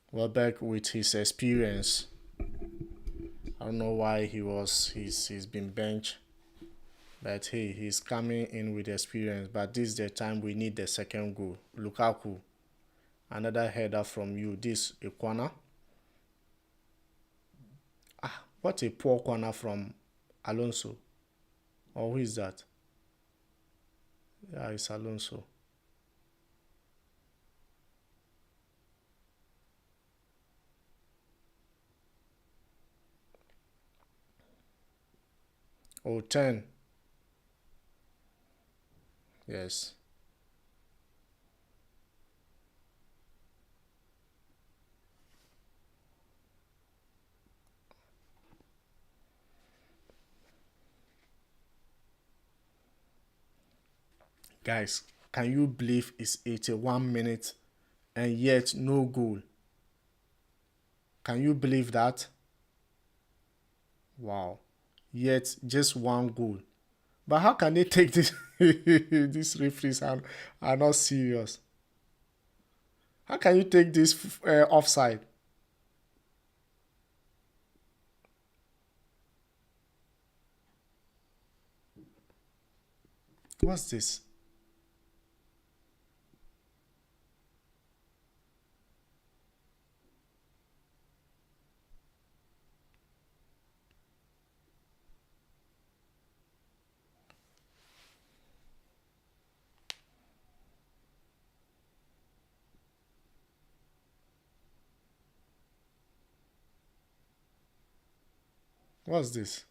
Welbeck with his experience. I don't know why he's been benched. But hey, he's coming in with experience. But this is the time we need the second goal. Lukaku. Another header from you. This a corner. Ah, what a poor corner from Alonso. Or who is that? Yeah, it's Alonso. Oh, 10. Yes. Guys, can you believe it's 81 minutes and yet no goal? Can you believe that? Wow. Yet just one goal. But how can they take this? These referees are not serious. How can you take this offside? What's this? What's this?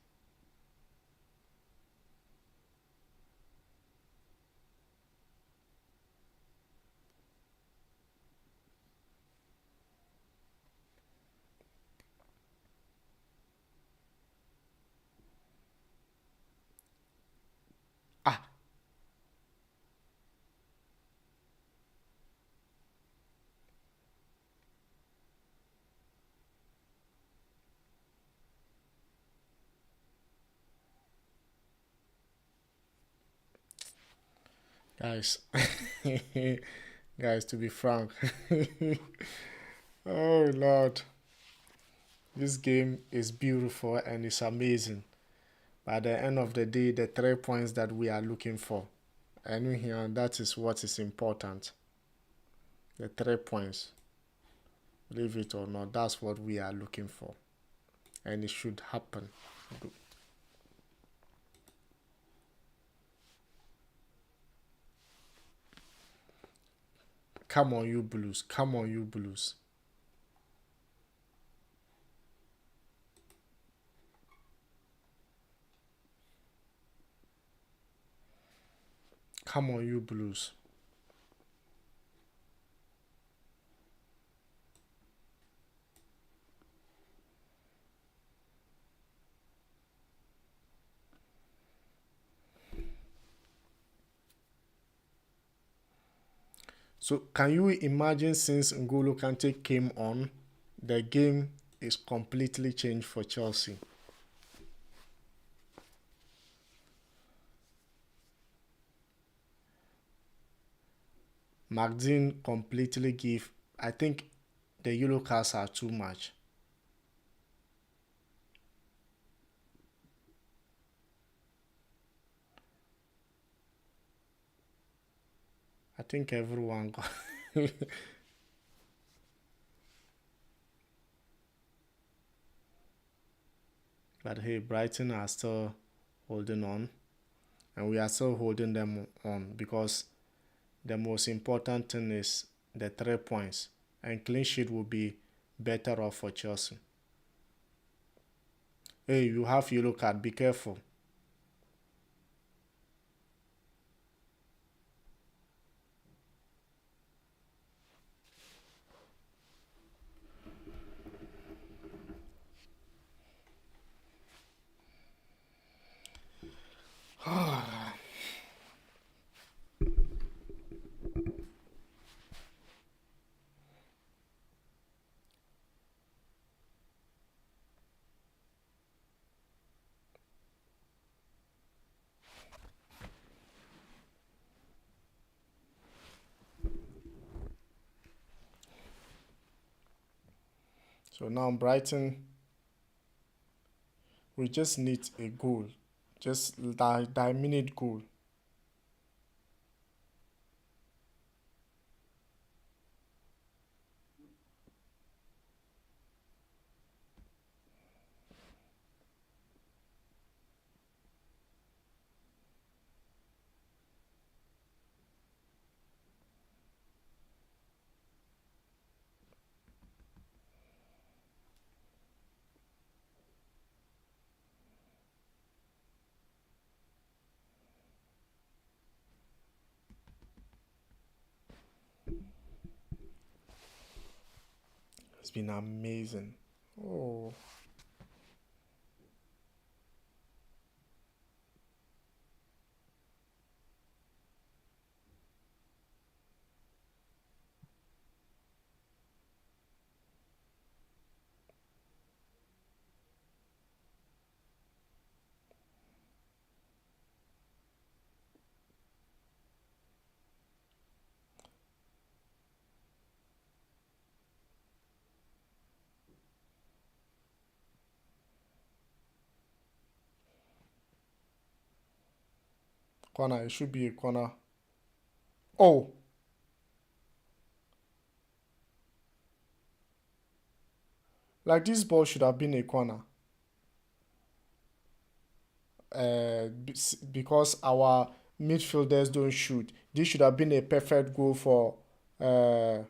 Ah, guys. Guys, to be frank. Oh, Lord. This game is beautiful and it's amazing. But at the end of the day, the 3 points that we are looking for. And here, that is what is important. The 3 points. Believe it or not, that's what we are looking for. And it should happen. Come on, you Blues. Come on, you Blues. Come on, you Blues. So can you imagine since N'Golo Kante came on, the game is completely changed for Chelsea. McDean completely gave, I think the yellow cards are too much. I think everyone got but hey, Brighton are still holding on and we are still holding them on because the most important thing is the 3 points and clean sheet will be better off for Chelsea. Hey, you have yellow card, be careful. So now Brighton, we just need a goal. Just that minute goal. It's been amazing. Oh, corner. It should be a corner. Oh, like this ball should have been a corner. Because our midfielders don't shoot. This should have been a perfect goal for. Uh,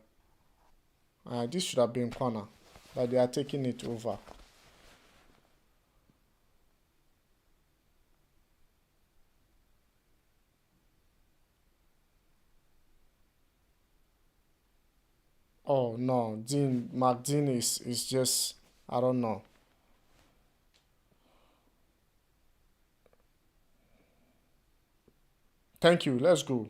this should have been corner, but they are taking it over. Oh no, Mark Dean is just, I don't know. Thank you. Let's go.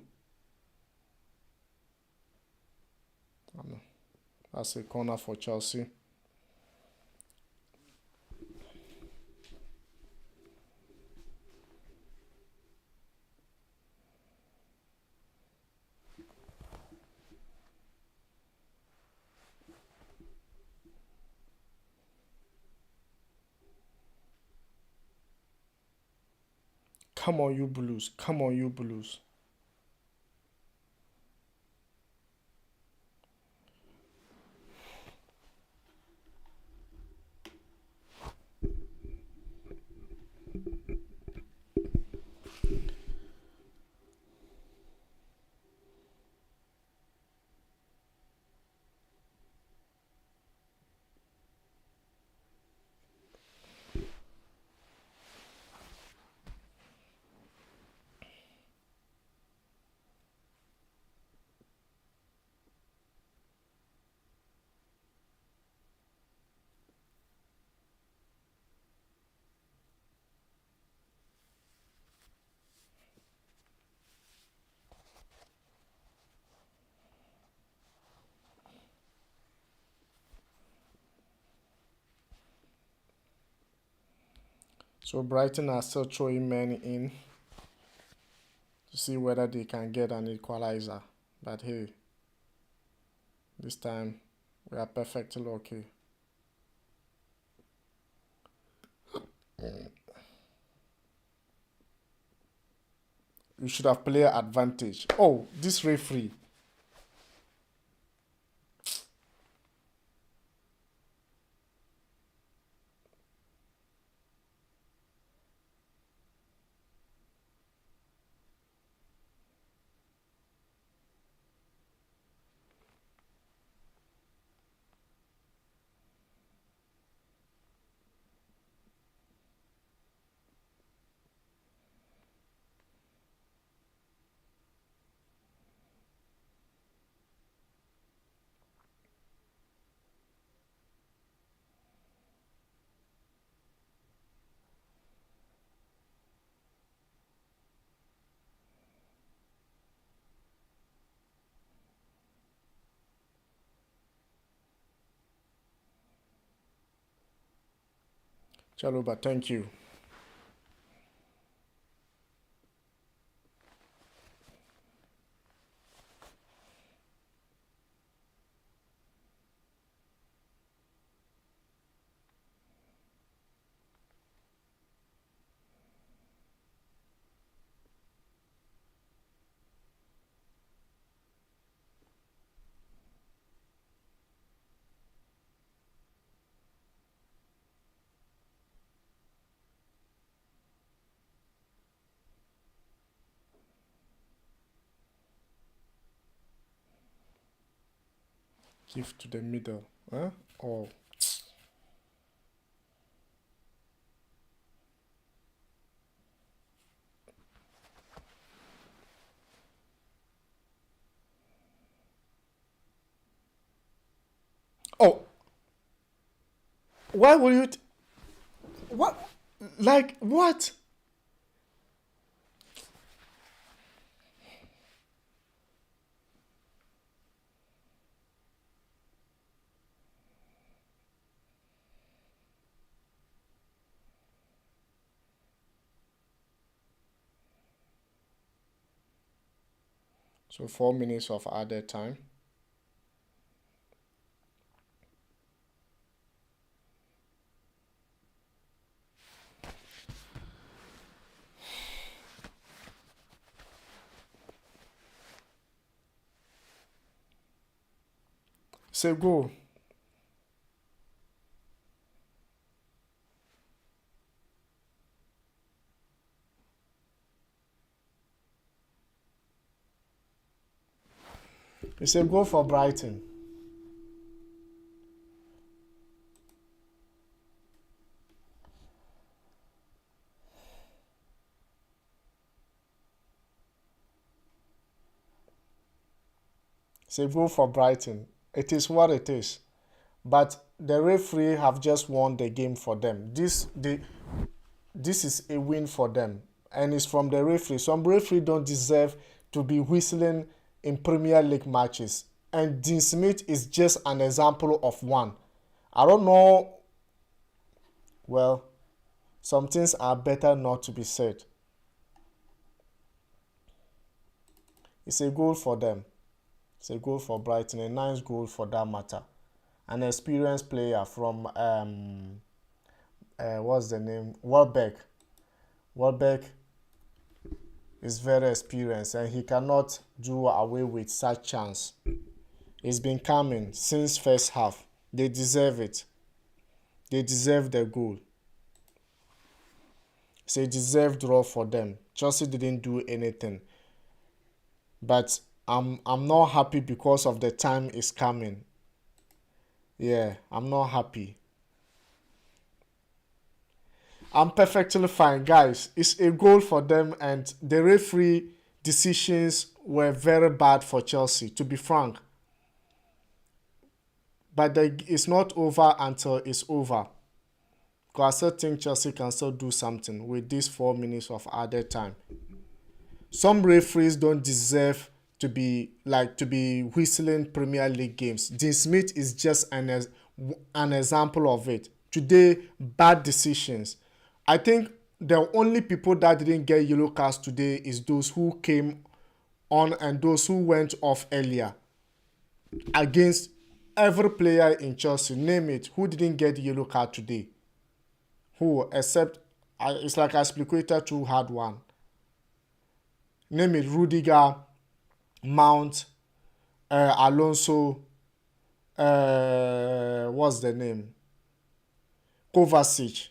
That's a corner for Chelsea. Come on, you Blues. Come on, you Blues. So Brighton are still throwing men in to see whether they can get an equalizer. But hey, this time we are perfectly okay. You should have player advantage. Oh, this referee. Chaluba, thank you. Give to the middle. Huh? Oh. Oh. Why will you... What? Like, what? So 4 minutes of added time. Say go. It's a goal for Brighton. It's a goal for Brighton. It is what it is. But the referee have just won the game for them. This is a win for them, and it's from the referee. Some referee don't deserve to be whistling in Premier League matches, and Dean Smith is just an example of one. I don't know. Well, some things are better not to be said. It's a goal for them. It's a goal for Brighton, a nice goal for that matter. An experienced player from what's the name? Welbeck. Welbeck is very experienced, and he cannot do away with such chance. It's been coming since first half. They deserve it. They deserve the goal. It's a deserved draw for them. Chelsea didn't do anything. But I'm not happy because of the time is coming. Yeah, I'm not happy. I'm perfectly fine, guys. It's a goal for them, and the referee decisions were very bad for Chelsea, to be frank. But it's not over until it's over. Because I still think Chelsea can still do something with these 4 minutes of added time. Some referees don't deserve to be whistling Premier League games. Dean Smith is just an example of it. Today, bad decisions. I think the only people that didn't get yellow cards today is those who came on and those who went off earlier. Against every player in Chelsea, name it, who didn't get yellow card today? Who? Except, it's like Aspilicueta who had one. Name it, Rudiger, Mount, Alonso, what's the name? Kovacic.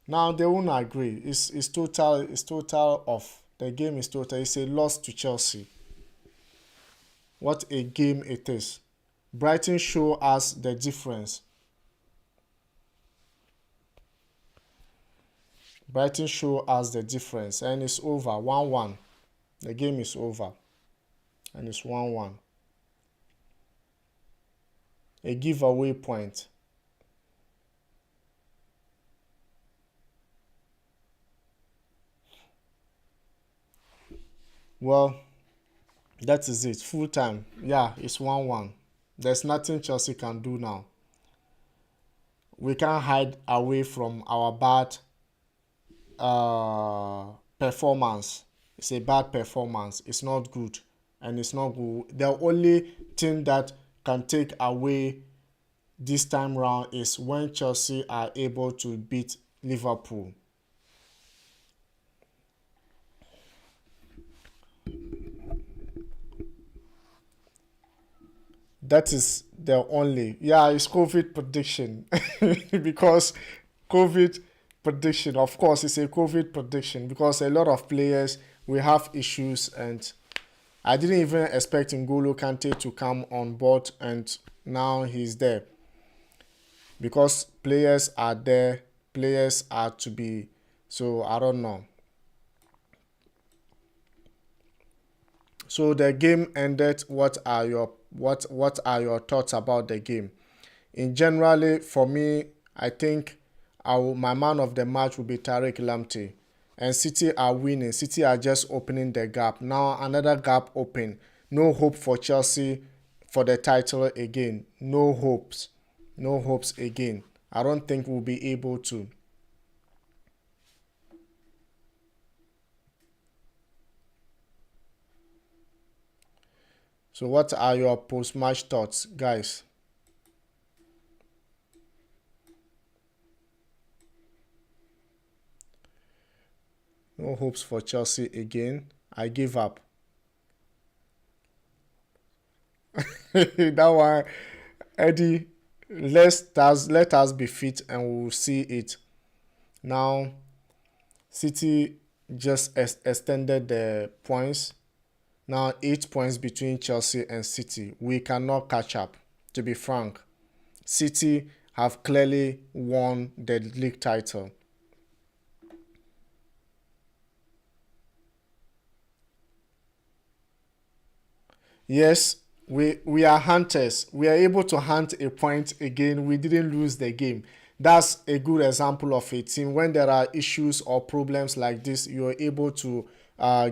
Now they won't agree. It's total off. The game is total. It's a loss to Chelsea. What a game it is. Brighton show us the difference. Brighton show us the difference, and it's over. 1-1. The game is over, and it's 1-1. A giveaway point. Well, that is it. Full time. Yeah, it's 1-1. There's nothing Chelsea can do now. We can't hide away from our bad performance. It's a bad performance. It's not good, and it's not good. The only thing that can take away this time round is when Chelsea are able to beat Liverpool. That is the only. Yeah, it's COVID prediction. Because COVID prediction, of course, it's a COVID prediction because a lot of players will have issues, and I didn't even expect N'Golo Kante to come on board, and now he's there. Because players are there, players are to be, so I don't know. So the game ended. What are your thoughts about the game? In generally, for me, I think my man of the match will be Tariq Lamptey. And City are winning. City are just opening the gap. Now another gap open. No hope for Chelsea for the title again. No hopes. No hopes again. I don't think we'll be able to. So what are your post-match thoughts, guys? No hopes for Chelsea again. I give up. That one, Eddie, let us be fit and we'll see it. Now, City just extended the points. Now 8 points between Chelsea and City. We cannot catch up, to be frank. City have clearly won the league title. Yes, we are hunters. We are able to hunt a point again. We didn't lose the game. That's a good example of a team. When there are issues or problems like this, you are able to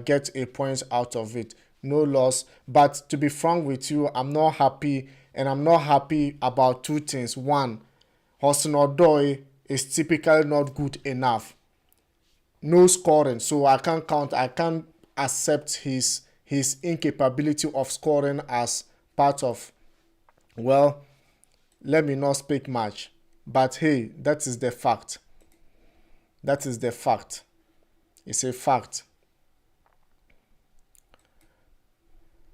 get a point out of it. No loss. But to be frank with you, I'm not happy, and I'm not happy about two things. One, Hudson Odoi is typically not good enough. No scoring, so I can't accept his incapability of scoring as part of, well, let me not speak much, but hey, that is the fact. That is the fact. It's a fact.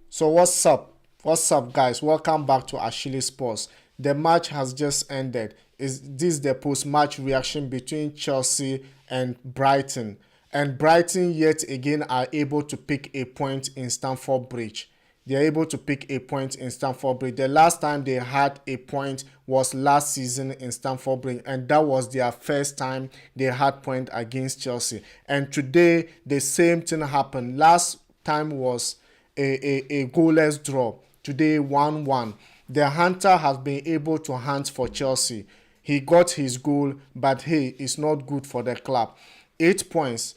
So what's up, guys? Welcome back to Achilles Sports. The match has just ended. Is this the post-match reaction between Chelsea and Brighton? And Brighton yet again are able to pick a point in Stamford Bridge. They are able to pick a point in Stamford Bridge. The last time they had a point was last season in Stamford Bridge, and that was their first time they had point against Chelsea. And today the same thing happened. Last time was a goalless draw. Today 1-1. The hunter has been able to hunt for Chelsea. He got his goal, but hey, it's not good for the club. 8 points.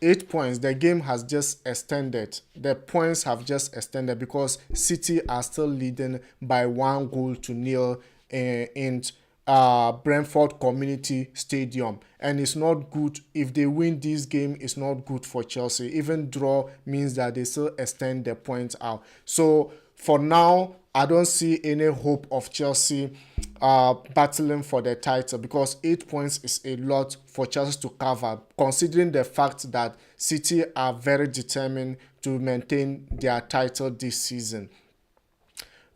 8 points. The game has just extended. The points have just extended because City are still leading by 1-0 in Brentford Community Stadium, and it's not good. If they win this game, it's not good for Chelsea. Even draw means that they still extend the points out. So for now, I don't see any hope of Chelsea battling for the title, because 8 points is a lot for Chelsea to cover, considering the fact that City are very determined to maintain their title this season.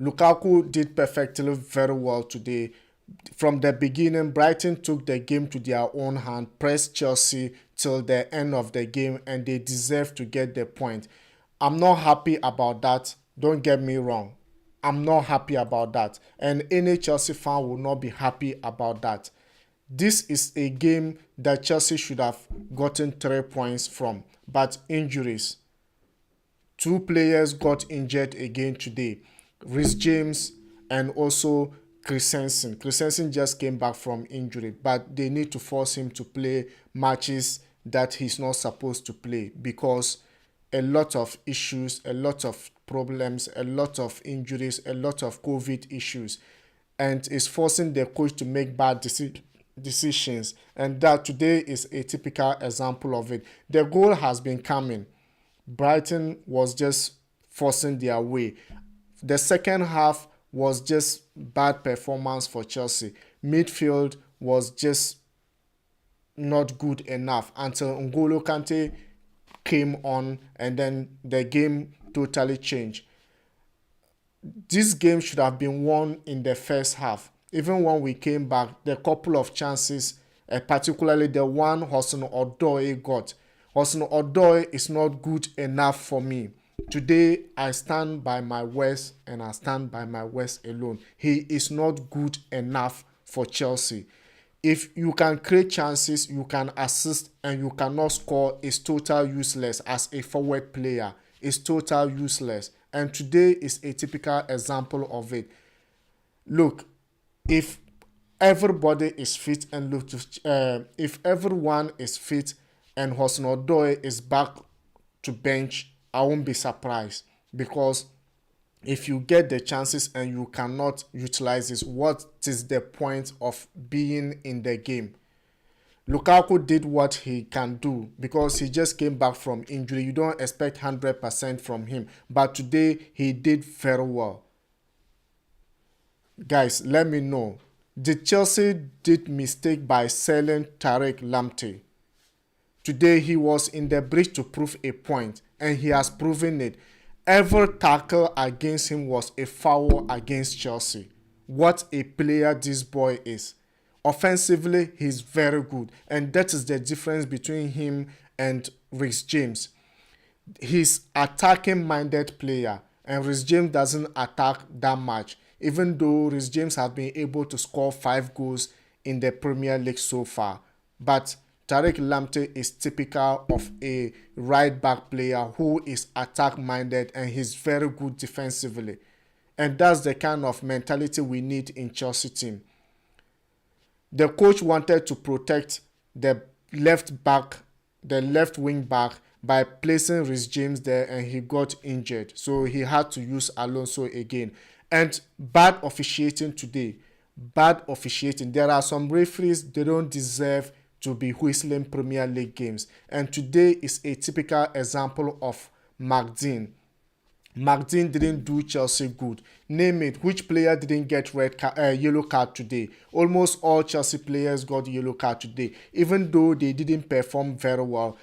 Lukaku did perfectly very well today. From the beginning, Brighton took the game to their own hand, pressed Chelsea till the end of the game, and they deserve to get the point. I'm not happy about that. Don't get me wrong. I'm not happy about that. And any Chelsea fan will not be happy about that. This is a game that Chelsea should have gotten 3 points from. But injuries. Two players got injured again today. Reece James and also Christensen. Christensen just came back from injury, but they need to force him to play matches that he's not supposed to play, because a lot of issues, a lot of problems, a lot of injuries, a lot of COVID issues, and is forcing the coach to make bad decisions. And that today is a typical example of it. The goal has been coming. Brighton was just forcing their way. The second half was just bad performance for Chelsea. Midfield was just not good enough until N'Golo Kante came on, and then the game totally changed. This game should have been won in the first half. Even when we came back, the couple of chances, particularly the one Hudson Odoi got. Hudson Odoi is not good enough for me. Today, I stand by my words, and I stand by my words alone. He is not good enough for Chelsea. If you can create chances, you can assist, and you cannot score, it's total useless as a forward player. It's total useless. And today is a typical example of it. Look, if everybody is fit and if everyone is fit and Hudson Odoi is back to bench, I won't be surprised, because if you get the chances and you cannot utilize it, what is the point of being in the game? Lukaku did what he can do because he just came back from injury. You don't expect 100% from him, but today he did very well. Guys, let me know. Did Chelsea did mistake by selling Tariq Lamptey? Today he was in the bridge to prove a point, and he has proven it. Every tackle against him was a foul against Chelsea. What a player this boy is. Offensively, he's very good, and that is the difference between him and Reece James. He's attacking-minded player, and Reece James doesn't attack that much, even though Reece James has been able to score 5 goals in the Premier League so far. But Tariq Lamptey is typical of a right back player who is attack minded and he's very good defensively. And that's the kind of mentality we need in Chelsea team. The coach wanted to protect the left wing back by placing Reece James there, and he got injured. So he had to use Alonso again. And bad officiating today. Bad officiating. There are some referees, they don't deserve to be whistling Premier League games. And today is a typical example of McDean. McDean didn't do Chelsea good. Name it, which player didn't get yellow card today? Almost all Chelsea players got yellow card today, even though they didn't perform very well.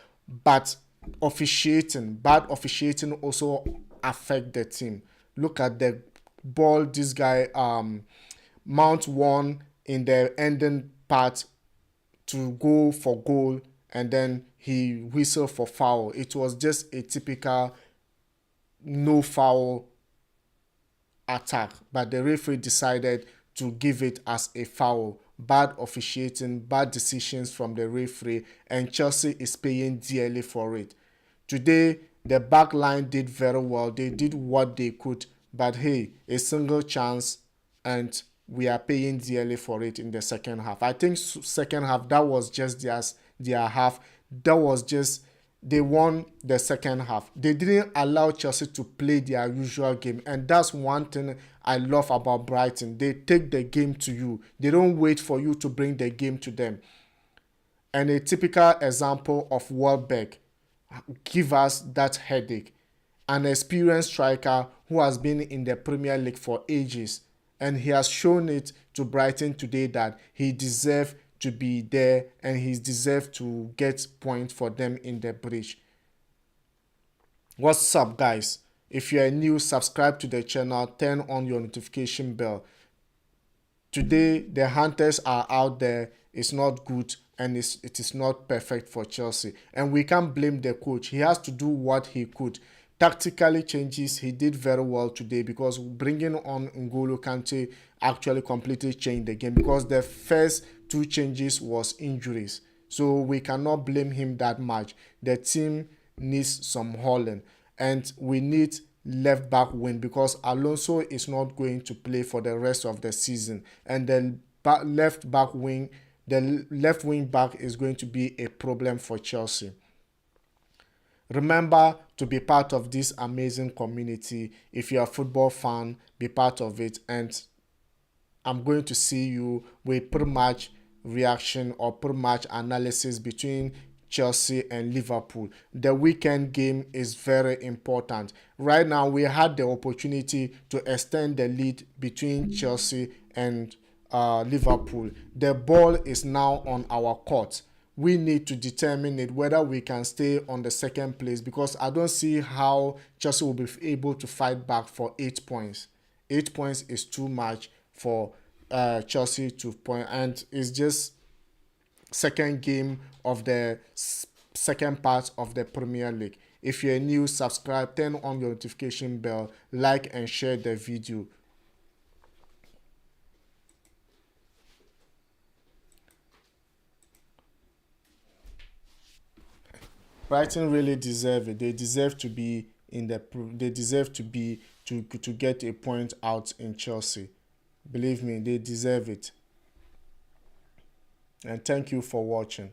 But bad officiating also affect the team. Look at the ball this guy Mount won in the ending part to go for goal, and then he whistled for foul. It was just a typical no foul attack, but the referee decided to give it as a foul. Bad officiating, bad decisions from the referee, and Chelsea is paying dearly for it. Today, the back line did very well. They did what they could, but hey, a single chance, and we are paying dearly for it in the second half. I think second half, that was just their half. That was just, they won the second half. They didn't allow Chelsea to play their usual game, and that's one thing I love about Brighton. They take the game to you. They don't wait for you to bring the game to them. And a typical example of Welbeck give us that headache. An experienced striker who has been in the Premier League for ages, and he has shown it to Brighton today that he deserves to be there and he deserves to get points for them in the bridge. What's up, guys? If you are new, subscribe to the channel, turn on your notification bell. Today, the hunters are out there. It's not good, and it is not perfect for Chelsea. And we can't blame the coach. He has to do what he could. Tactically changes, he did very well today, because bringing on N'Golo Kante actually completely changed the game, because the first two changes was injuries. So we cannot blame him that much. The team needs some hauling, and we need left back wing, because Alonso is not going to play for the rest of the season, and the left wing back is going to be a problem for Chelsea. Remember to be part of this amazing community. If you're a football fan, be part of it, and I'm going to see you with pretty much reaction or pretty much analysis between Chelsea and Liverpool. The weekend game is very important. Right now, we had the opportunity to extend the lead between Chelsea and Liverpool. The ball is now on our court. We need to determine it, whether we can stay on the second place, because I don't see how Chelsea will be able to fight back for 8 points. 8 points is too much for Chelsea to point, and it's just second game of the second part of the Premier League. If you're new, subscribe, turn on your notification bell, like and share the video. Brighton really deserve it. They deserve to be in the. They deserve to be to get a point out in Chelsea. Believe me, they deserve it. And thank you for watching.